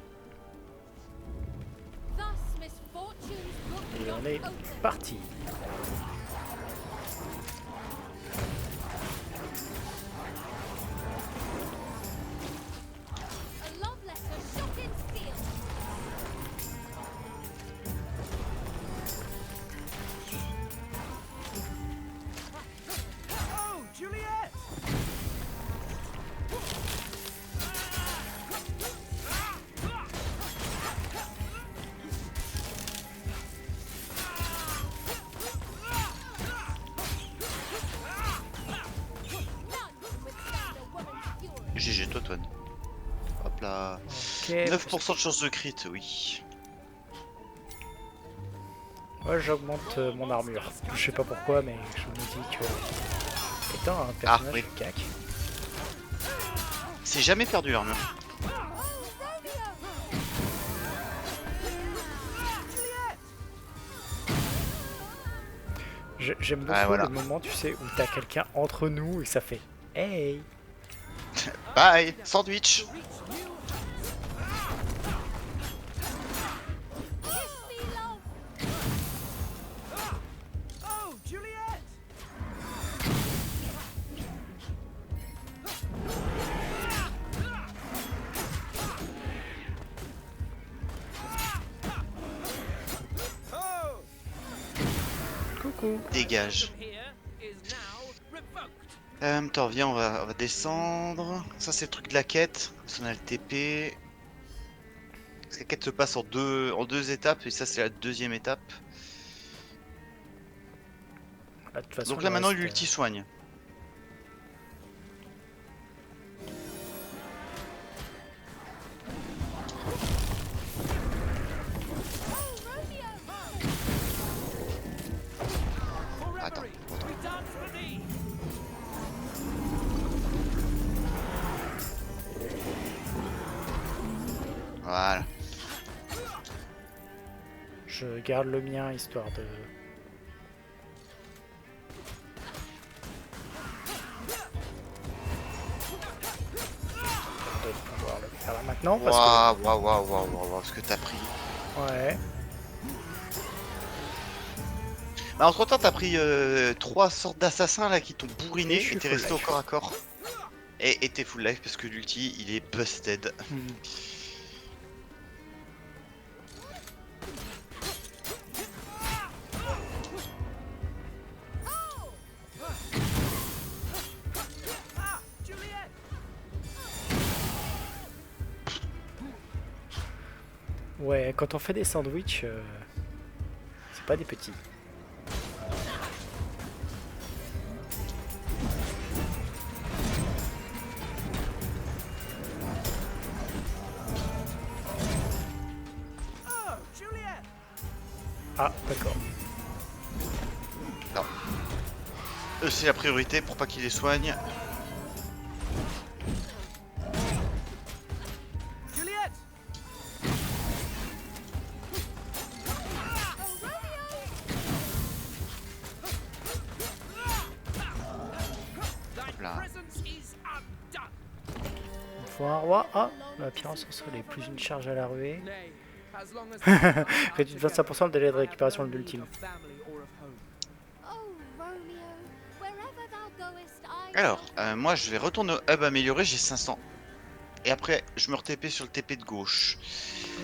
Thus misfortunes look Et on not est open. parti. A love letter shot in steel. Oh, Juliet! GG toi, Toine. Hop là. Ok. 9% de chance de crit, oui. Moi j'augmente mon armure. Je sais pas pourquoi, mais je me dis que étant un personnage oui. cac. C'est jamais perdu l'armure. J'aime beaucoup Ah, voilà. le moment, tu sais, où t'as quelqu'un entre nous et ça fait hey. Bye, sandwich. Kiss me, love. Oh, Juliet! Oh! Coucou. Dégage. Here is now revoked. Attends, viens, on va descendre. Ça, c'est le truc de la quête. On a le TP. Parce que la quête se passe en deux étapes, et ça, c'est la deuxième étape. Là, de toute façon, Donc là, le maintenant, reste, l'ulti soigne. For Attends, reverie, attends. we dance for thee. Voilà. Je garde le mien histoire de pouvoir le faire là maintenant parce Waouh, ce que t'as pris. que ouais. Bah, entre temps, t'as pris 3 sortes d'assassins là qui t'ont bourriné Et je suis et t'es full resté au life. corps à corps. Et t'es full life parce que l'ulti il est busted. Hmm. Ah, Juliet! Ouais, quand on fait des sandwichs, c'est pas des petits. Oh, Juliet! Ah, d'accord. Eux c'est la priorité pour pas qu'ils les soignent. Juliet! Thy Là. presence is undone. Il faut un roi. Ah, la pire sorcellerie est plus une charge à la ruée. Nay, as long as Réduit de 25% le délai de récupération de l'ultime. Oh, Romeo, wherever thou goest, I Alors, will moi je vais retourner au hub amélioré, j'ai 500. Et après, je me re-TP sur le TP de gauche.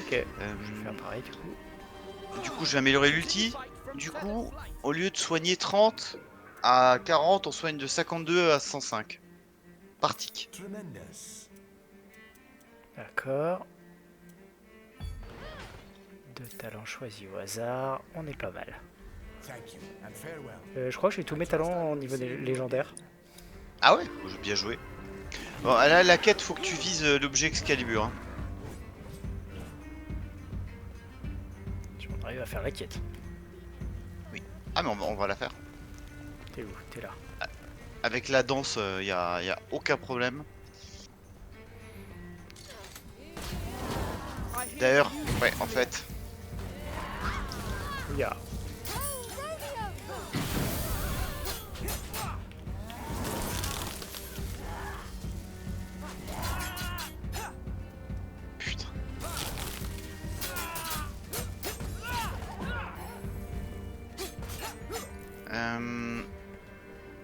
Ok, je vais faire pareil du coup. Du coup, je vais améliorer l'ulti. Du coup, au lieu de soigner 30 à 40, on soigne de 52 à 105. Par tic. Tremendous. D'accord. Deux talents choisis au hasard, on est pas mal. Thank you and farewell. Je crois que j'ai tous mes talents au niveau des légendaires. Ah ouais, j'ai bien joué. Bon, là, la quête, faut que tu vises l'objet Excalibur. Hein. Si on arrive à faire la quête. Ah, mais on va la faire. T'es où? T'es là. Avec la danse, y a aucun problème. D'ailleurs, ouais, en fait, Il y a. putain.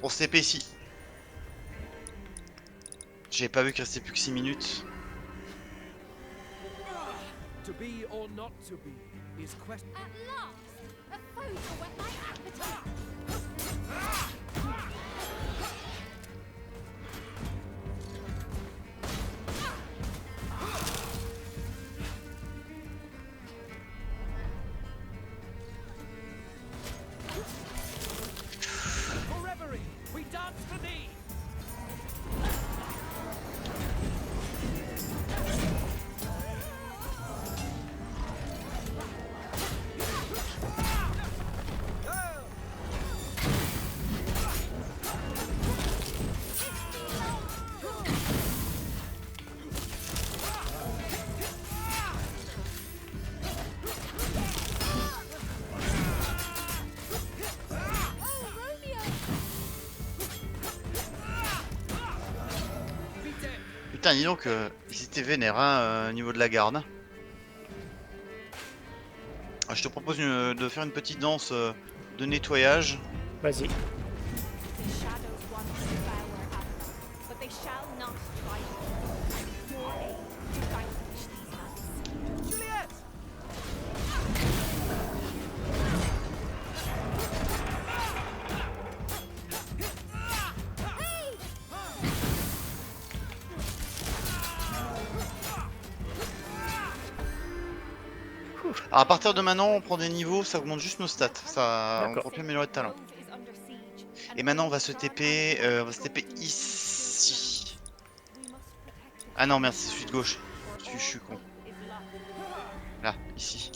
On se TP ici. J'ai pas vu qu'il restait plus que 6 minutes. To be or not to be is question. at last a foe to whet my appetite. For reverie, we dance for thee. Putain, dis donc, ils étaient vénères hein, au niveau de la garde. Ah, je te propose de faire une petite danse de nettoyage. Vas-y. The shadows want to devour Athra, but they shall not try to. Your aid to vanquish these hands. Juliet! Alors à partir de maintenant, on prend des niveaux, ça augmente juste nos stats. Ça, on D'accord. prend plus améliorer de talent. Rose is under siege, and Et maintenant, on va Rose se guard TP, our on va se TP ici. We must protect it. Ah non, merde, c'est celui de gauche. For Je suis all con. hope is lost. Là, ici.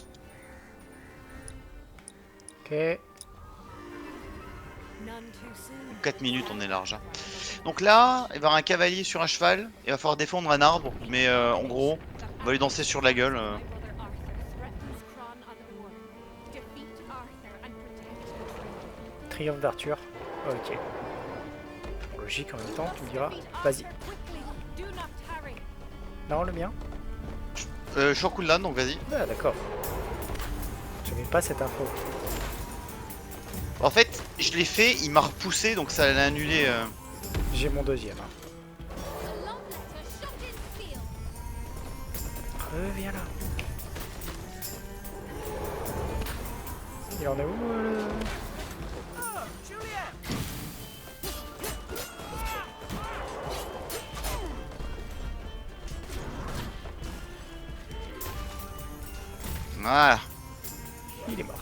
Ok. None too soon. 4 minutes, on est large. Hein. Donc là, il va y avoir un cavalier sur un cheval. Il va falloir défendre un arbre. Mais en gros, on va lui danser sur la gueule. My brother Arthur threatens Cron Otherworld. Defeat Arthur and protect the throne. Triomphe d'Arthur. Ok. Logique en même temps, tu me diras. Defeat Vas-y. Arthur quickly. Do not tarry. Non, le mien. Je suis en cooldown, donc vas-y. Ah, d'accord. Je n'avais pas cette info. En fait, je l'ai fait, il m'a repoussé, donc ça l'a annulé. J'ai mon deuxième. Hein. A love letter shot in steel. Reviens là. Il en est où Oh, Juliet! Voilà. Il est mort.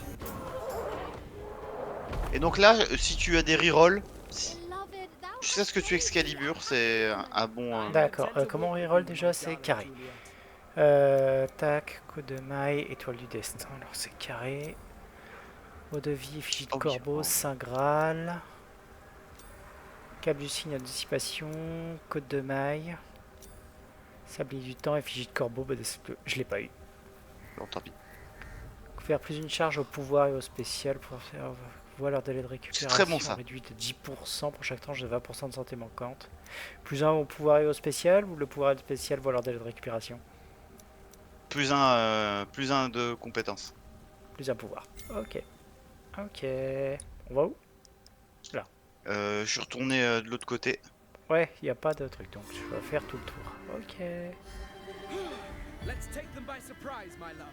Et donc là, si tu as des rerolls, Beloved, thou tu sais ce que tu Excalibur, c'est un bon. D'accord. Comment on reroll déjà? C'est carré. Tac, coup de maille, étoile du destin. Alors c'est carré. Eau de vie, effigie de Oh oui, corbeau, oh. Saint Graal. Câble du signe d'anticipation, côte de maille. Sablier du temps, effigie de corbeau, bah, je l'ai pas eu. Bon, tant pis. Faire plus une charge au pouvoir et au spécial pour faire voir leur délai de récupération très bon, ça. réduit de 10% pour chaque tranche de 20% de santé manquante. Plus un au pouvoir et au spécial ou le pouvoir et le spécial voit leur délai de récupération. Plus un de compétences. Plus un pouvoir. Ok. Ok. On va où? Je suis retourné de l'autre côté. Ouais, il n'y a pas de truc donc je vais faire tout le tour. Ok. Let's take them by surprise, my love.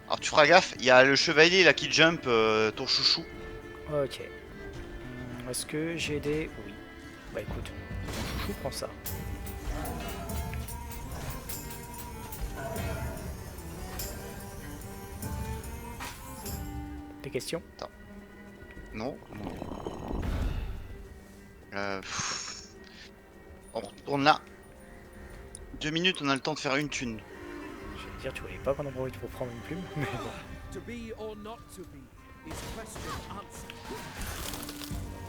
Alors tu feras gaffe, il y a le chevalier là qui jump, ton chouchou. Ok. Est-ce que j'ai des... Oui. Bah écoute, je prends ça. Des questions? Non. On retourne là. 2 minutes, on a le temps de faire une thune. Je vais dire, tu voyais pas qu'on a envie pour prendre une plume, mais bon. To be or not to be is question answered.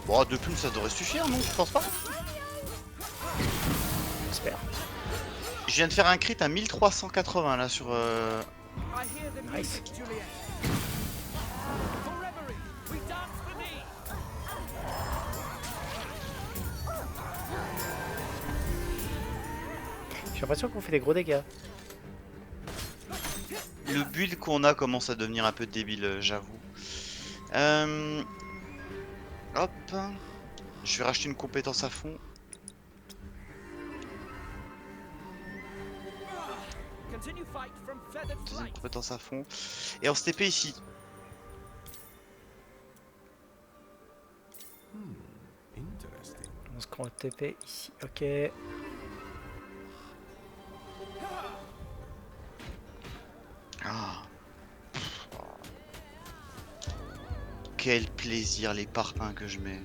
Bon, 2 plumes ça devrait suffire, non? Tu penses pas? J'espère. Je viens de faire un crit à 1380 là sur. I hear the Nice. music, Juliet. For reverie, we dance the knee. J'ai l'impression qu'on fait des gros dégâts. Le build qu'on a commence à devenir un peu débile, j'avoue. Hop. Je vais racheter une compétence à fond. Continue fight from feathered Deuxième flight. compétence à fond. Et on se TP ici. Interesting. On se prend le TP ici. Ok. Ah. Quel plaisir les parpaings que je mets.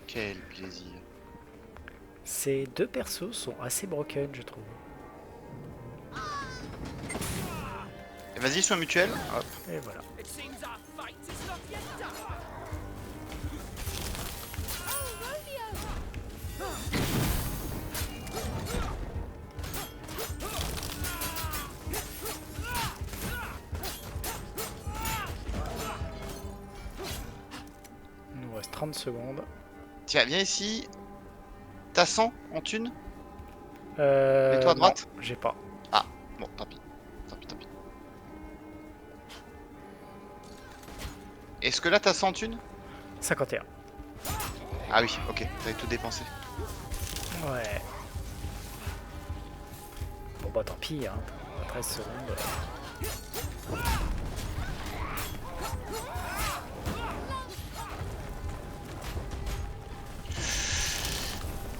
Quel plaisir. Ces deux persos sont assez broken, je trouve. Et vas-y, soin mutuel. Hop. Et voilà. It seems our fight is not yet done. Oh, Romeo! Il nous reste 30 secondes. Tiens, viens ici. T'as 100 en thune? Et toi à droite? non, j'ai pas. Ah, bon, tant pis. Tant pis, tant pis. Est-ce que là t'as 100 thunes? 51. Ah oui, ok, t'avais tout dépensé. Ouais. Bon bah tant pis, hein. 13 secondes.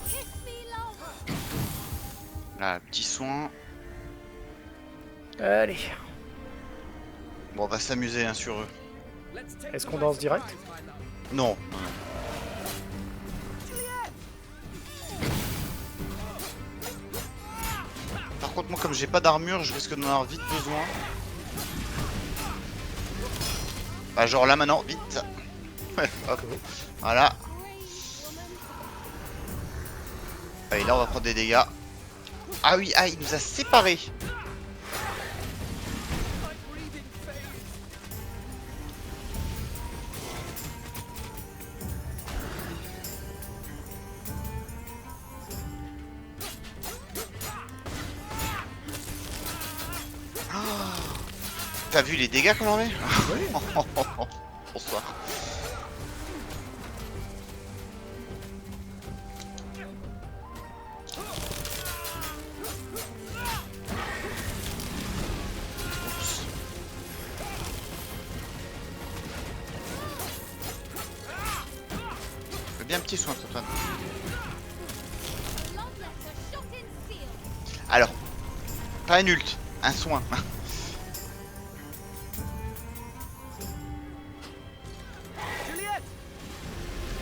Kiss me long. Là, petit soin. Allez. Bon, on va s'amuser hein, sur eux. Let's take Est-ce them qu'on by danse direct? surprise, my love. Non, non, non. Par contre, moi, comme j'ai pas d'armure, je risque d'en avoir vite besoin. Bah, genre là maintenant, vite. Ouais, hop. Voilà. Allez, là, on va prendre des dégâts. Ah oui, ah, il nous a séparés. T'as vu les dégâts qu'on en met? Bonsoir. Oups. Fais bien un petit soin, Antoine. Love letter shot in steel. Alors, pas un ult, un soin. Juliet!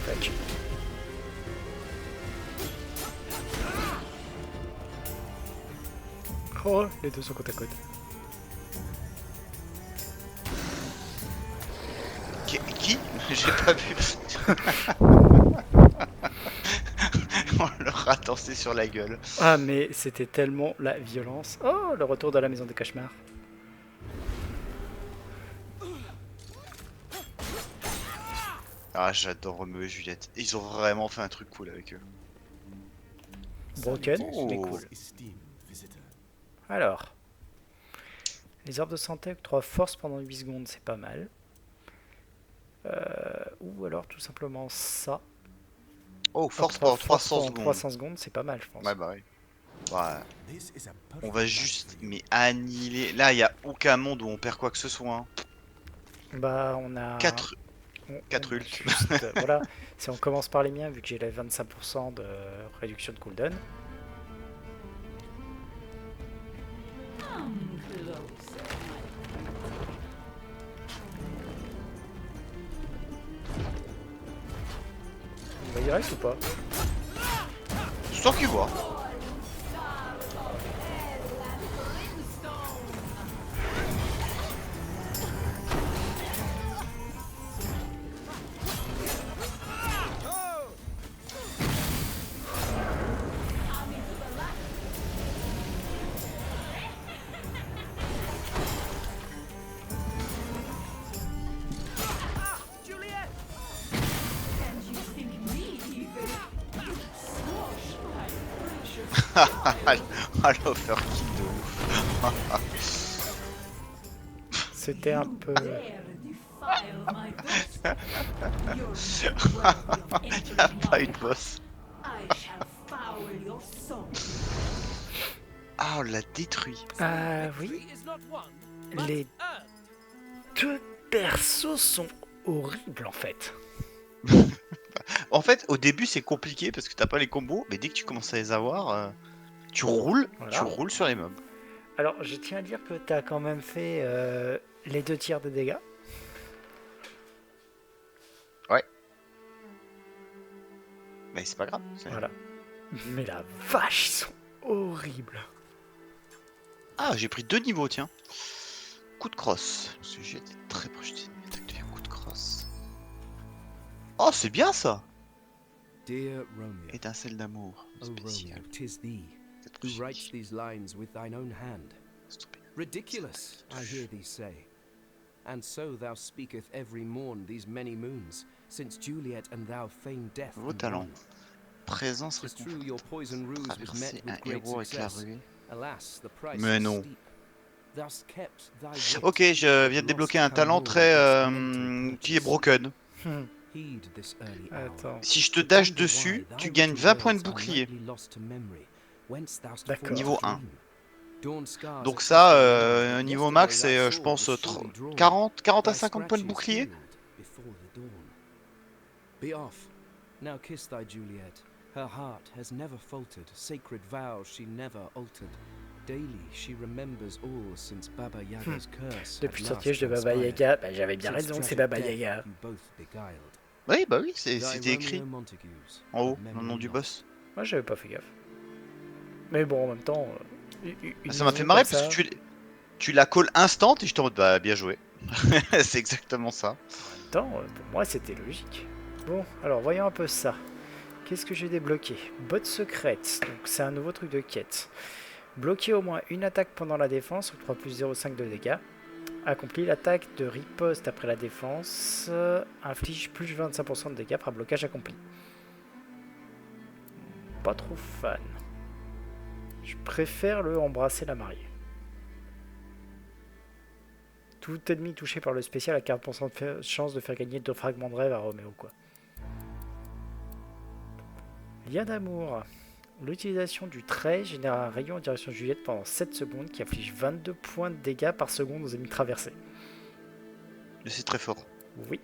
Tac. Oh, les deux sont côte à côte. Qui? J'ai pas vu. On leur a dansé sur la gueule. Ah mais c'était tellement la violence. Oh, le retour de la maison des cauchemars. Ah, j'adore Romeo et Juliette. Ils ont vraiment fait un truc cool avec eux. Broken, Oh. mais cool. Esteemed visitor. Alors. Les orbes de santé avec 3 forces pendant 8 secondes, c'est pas mal. Ou alors tout simplement ça. Oh, force Trois pendant 300 pendant secondes. 300 secondes, c'est pas mal, je pense. Ouais, bah oui. Ouais. This is a On perfect va match juste, for you. mais annihiler. Là, il y a aucun monde où on perd quoi que ce soit. Hein. Bah, on a. 4 on 4 a ults. juste, voilà. Si on commence par les miens, vu que j'ai la 25% de réduction de cooldown. On va direct ou pas? Histoire qu'il voit. Juliet! Ah, l'overkill de ouf. C'était un peu. Y'a pas une boss. Ah, on l'a détruit. Ah oui, Victory is not won, but les earned. deux persos sont horribles en fait. En fait, au début, c'est compliqué parce que t'as pas les combos, mais dès que tu commences à les avoir, tu roules Voilà. sur les mobs. Alors, je tiens à dire que t'as quand même fait les 2 tiers des dégâts. Mais c'est pas grave. Voilà. Mais la vache, ils sont horribles. Ah, j'ai pris 2 niveaux, tiens. Coup de crosse. Parce que j'ai été très proche des attaques de coup de crosse. Oh, c'est bien ça. Dear Romeo, Étincelle d'amour. O Romeo, Spécial. 'tis thee Cette who musique. writes these lines with thine own hand. Stupide. Ridiculous, I hear thee say. And so thou speaketh every morn these many moons, since Juliet and thou feigned death Vos in talents. one. présence It's true your réconfortante. poison ruse was met Traverser un with great héros avec la success. ruée. Alas, the price Mais was non. steep. Thus kept thy wit, Ok, je viens de but débloquer lost un talent Kalmor très against mental qui est purchase. broken. Heed this early hour. Attends, Si je te To dash ponder dessus, why tu thy gagnes witty 20 points de words are bouclier. nightly lost to memory, whence thou'st D'accord. formed Niveau to 1. dream. Dawn scars Donc attest ça, thy words, but niveau yesterday max, thy c'est je sword pense was surely drawn. 40 à Thy 50 points de scratches bouclier. healed before the dawn. Be off. Now kiss thy Juliet. Her heart has never faltered. Sacred vows she never altered. Daily she remembers all since Baba Yaga's curse had depuis le last sortilège de Baba transpired. Yaga, bah, j'avais bien Since raison, c'est tragic Baba death Yaga. you both beguiled. Oui, bah oui, Thy c'était écrit Romeo Montagues, en haut, of dans le memory nom du lost. boss. Moi, j'avais pas fait gaffe. Mais bon, en même temps, une Ça m'a fait maison marrer comme parce ça, que tu la calls instant et je t'en mode bah bien joué. C'est exactement ça. en même temps, pour moi, c'était logique. Bon, alors voyons un peu ça. Qu'est-ce que j'ai débloqué? Botte secrète, donc c'est un nouveau truc de quête. Bloquer au moins une attaque pendant la défense, octroie plus 0,5 de dégâts. Accomplit l'attaque de riposte après la défense, inflige plus 25% de dégâts par blocage accompli. Pas trop fan. Je préfère le embrasser la mariée. Tout ennemi touché par le spécial a 40% de chance de faire gagner 2 fragments de rêve à Roméo, quoi. Lien d'amour. L'utilisation du trait génère un rayon en direction de Juliette pendant 7 secondes qui inflige 22 points de dégâts par seconde aux ennemis traversés. Mais c'est très fort. Oui.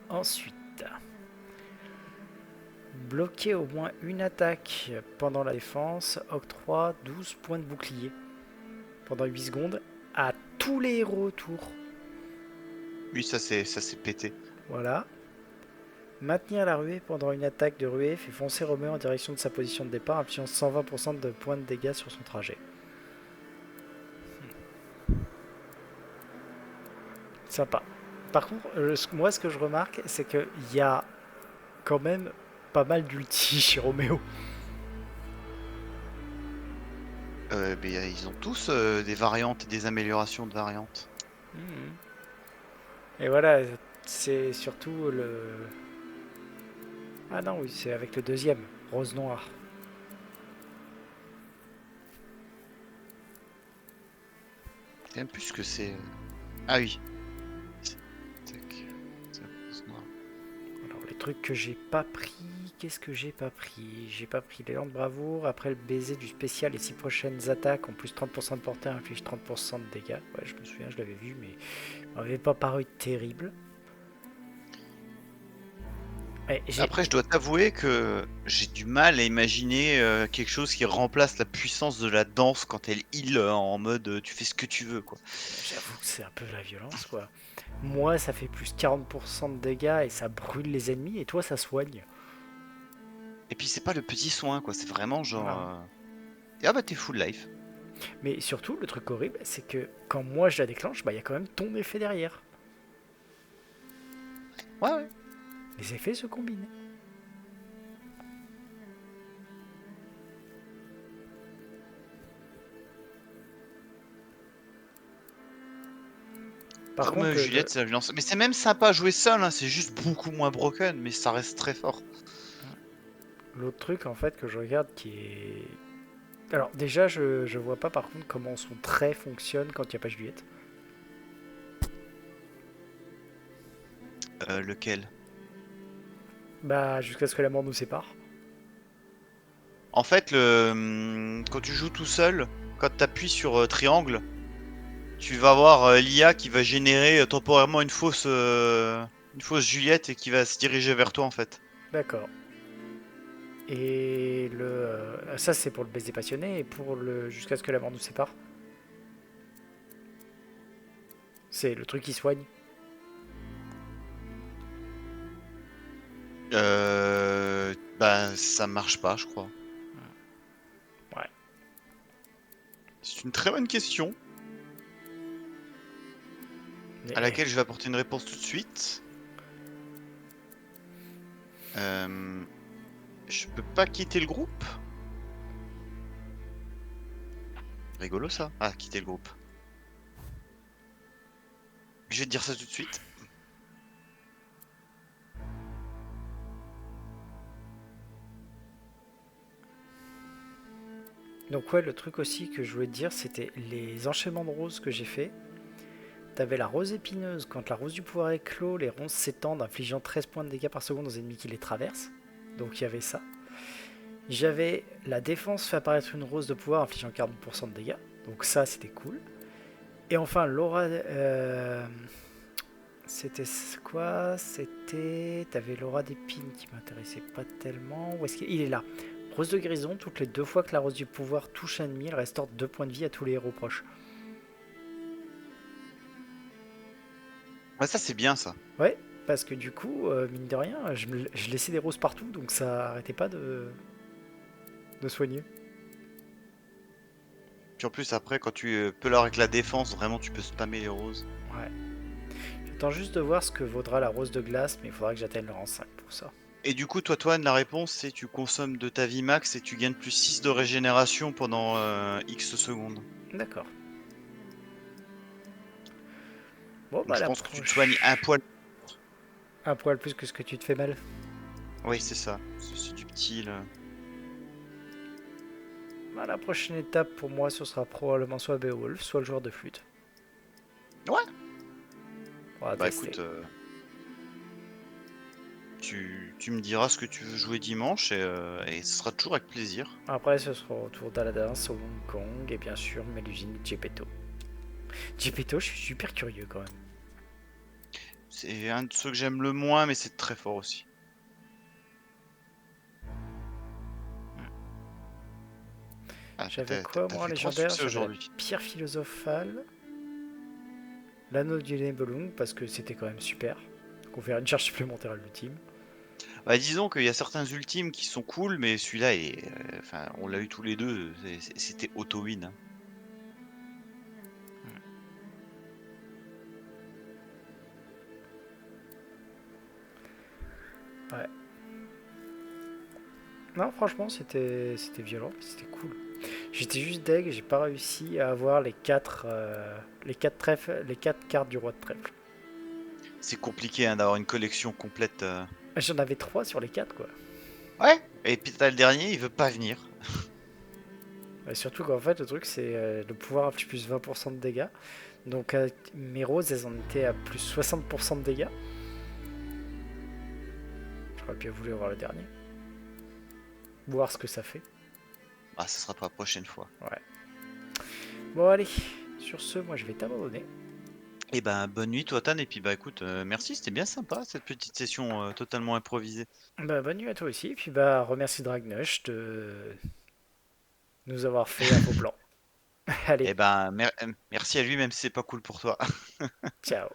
Ensuite, bloquer au moins une attaque pendant la défense octroie 12 points de bouclier pendant 8 secondes à tous les héros autour. Oui, ça c'est pété. Voilà. Maintenir la ruée pendant une attaque de ruée fait foncer Roméo en direction de sa position de départ, infligeant 120% de points de dégâts sur son trajet. Sympa. Par contre, moi ce que je remarque, c'est qu'il y a quand même pas mal d'ulti chez Roméo. Mais ils ont tous des variantes et des améliorations de variantes. Et voilà, c'est surtout le... Ah non, oui, c'est avec le deuxième, Rose Noire. C'est même plus ce que c'est. Ah oui. Tac. Alors les trucs que j'ai pas pris, qu'est-ce que j'ai pas pris? J'ai pas pris l'élan de bravoure, après le baiser du spécial, les 6 prochaines attaques en plus 30% de portée inflige 30% de dégâts. Ouais, je me souviens, je l'avais vu, mais il m'avait pas paru terrible. Ouais, Après, je dois t'avouer que j'ai du mal à imaginer quelque chose qui remplace la puissance de la danse quand elle heal en mode tu fais ce que tu veux, quoi. J'avoue que c'est un peu la violence, quoi. Moi, ça fait plus 40% de dégâts et ça brûle les ennemis, et toi, ça soigne. Et puis c'est pas le petit soin, quoi. C'est vraiment genre. Non. Ah bah t'es full life. Mais surtout, le truc horrible, c'est que quand moi je la déclenche, bah il y a quand même ton effet derrière. Ouais, ouais. Les effets se combinent. Par Comme contre, Juliette, c'est la violence. Mais c'est même sympa à jouer seul, hein. C'est juste beaucoup moins broken, mais ça reste très fort. l'autre truc en fait que je regarde qui est... Alors déjà, je vois pas par contre comment son trait fonctionne quand il n'y a pas Juliette. Lequel? Bah jusqu'à ce que la mort nous sépare. En fait, quand tu joues tout seul, quand tu appuies sur triangle, tu vas avoir l'IA qui va générer temporairement une fausse Juliette et qui va se diriger vers toi en fait. D'accord. Et ça c'est pour le baiser passionné et pour le jusqu'à ce que la mort nous sépare. C'est le truc qui soigne. Bah ça marche pas, je crois. Ouais. C'est une très bonne question Mais... à laquelle je vais apporter une réponse tout de suite. Je peux pas quitter le groupe? Rigolo ça. Ah, quitter le groupe. Je vais te dire ça tout de suite. Donc ouais, le truc aussi que je voulais te dire, c'était les enchaînements de roses que j'ai fait. T'avais la rose épineuse, quand la rose du pouvoir éclot, les ronces s'étendent, infligeant 13 points de dégâts par seconde aux ennemis qui les traversent. Donc il y avait ça. J'avais la défense fait apparaître une rose de pouvoir infligeant 40% de dégâts. Donc ça, c'était cool. Et enfin, l'aura... c'était quoi? C'était... T'avais l'aura d'épine qui m'intéressait pas tellement. Où est-ce qu'il est là? Rose de Grison, toutes les 2 fois que la rose du pouvoir touche un ennemi, elle restaure 2 points de vie à tous les héros proches. Ouais, ça c'est bien ça. Ouais, parce que du coup, mine de rien, je laissais des roses partout, donc ça arrêtait pas de soigner. Puis en plus après quand tu peux leur avec la défense, vraiment tu peux spammer les roses. Ouais. J'attends juste de voir ce que vaudra la rose de glace, mais il faudra que j'atteigne le rang 5 pour ça. Et du coup toi Toine, la réponse c'est tu consommes de ta vie max et tu gagnes plus 6 de régénération pendant X secondes. D'accord. Bon, Donc bah je la pense que tu te prochaine... soignes un poil. Un poil plus que ce que tu te fais mal. Oui c'est ça, c'est du petit là. Bah, la prochaine étape pour moi, ce sera probablement soit Beowulf, soit le joueur de flûte. Ouais. On va Bah tester. écoute, tu me diras ce que tu veux jouer dimanche et ce sera toujours avec plaisir. Après, ce sera au tour d'Aladin, au Hong Kong, et bien sûr Mélusine et Gepetto. Gepetto, je suis super curieux quand même. C'est un de ceux que j'aime le moins mais c'est très fort aussi. Ah, J'avais t'as quoi, moi, fait 3 légendaire? succès J'avais la aujourd'hui. pierre philosophale, l'anneau du Nibelung, parce que c'était quand même super. Conférer une charge supplémentaire à l'ultime. Bah, disons qu'il y a certains ultimes qui sont cool, mais celui-là est. Enfin, on l'a eu tous les deux, c'était auto-win. Hein. Ouais. Non, franchement, c'était violent, mais c'était cool. J'étais juste deg, j'ai pas réussi à avoir les 4 trèfles, les 4 cartes du roi de trèfle. C'est compliqué hein, d'avoir une collection complète. J'en avais 3 sur les 4 quoi. Ouais. Et puis t'as le dernier, il veut pas venir. Ouais, surtout qu'en fait, le truc, c'est le pouvoir inflige plus 20% de dégâts. Donc mes roses, elles en étaient à plus 60% de dégâts. J'aurais bien voulu avoir le dernier. Voir ce que ça fait. Ah, ça sera pour la prochaine fois. Ouais. Bon, allez. Sur ce, moi, je vais t'abandonner. Et ben, bonne nuit, toi, Tan. Et puis, bah, écoute, merci, c'était bien sympa cette petite session totalement improvisée. Bah, bonne nuit à toi aussi. Et puis, bah, remercie Dragnush de nous avoir fait un beau plan. Allez, Et ben, merci à lui, même si c'est pas cool pour toi. ciao.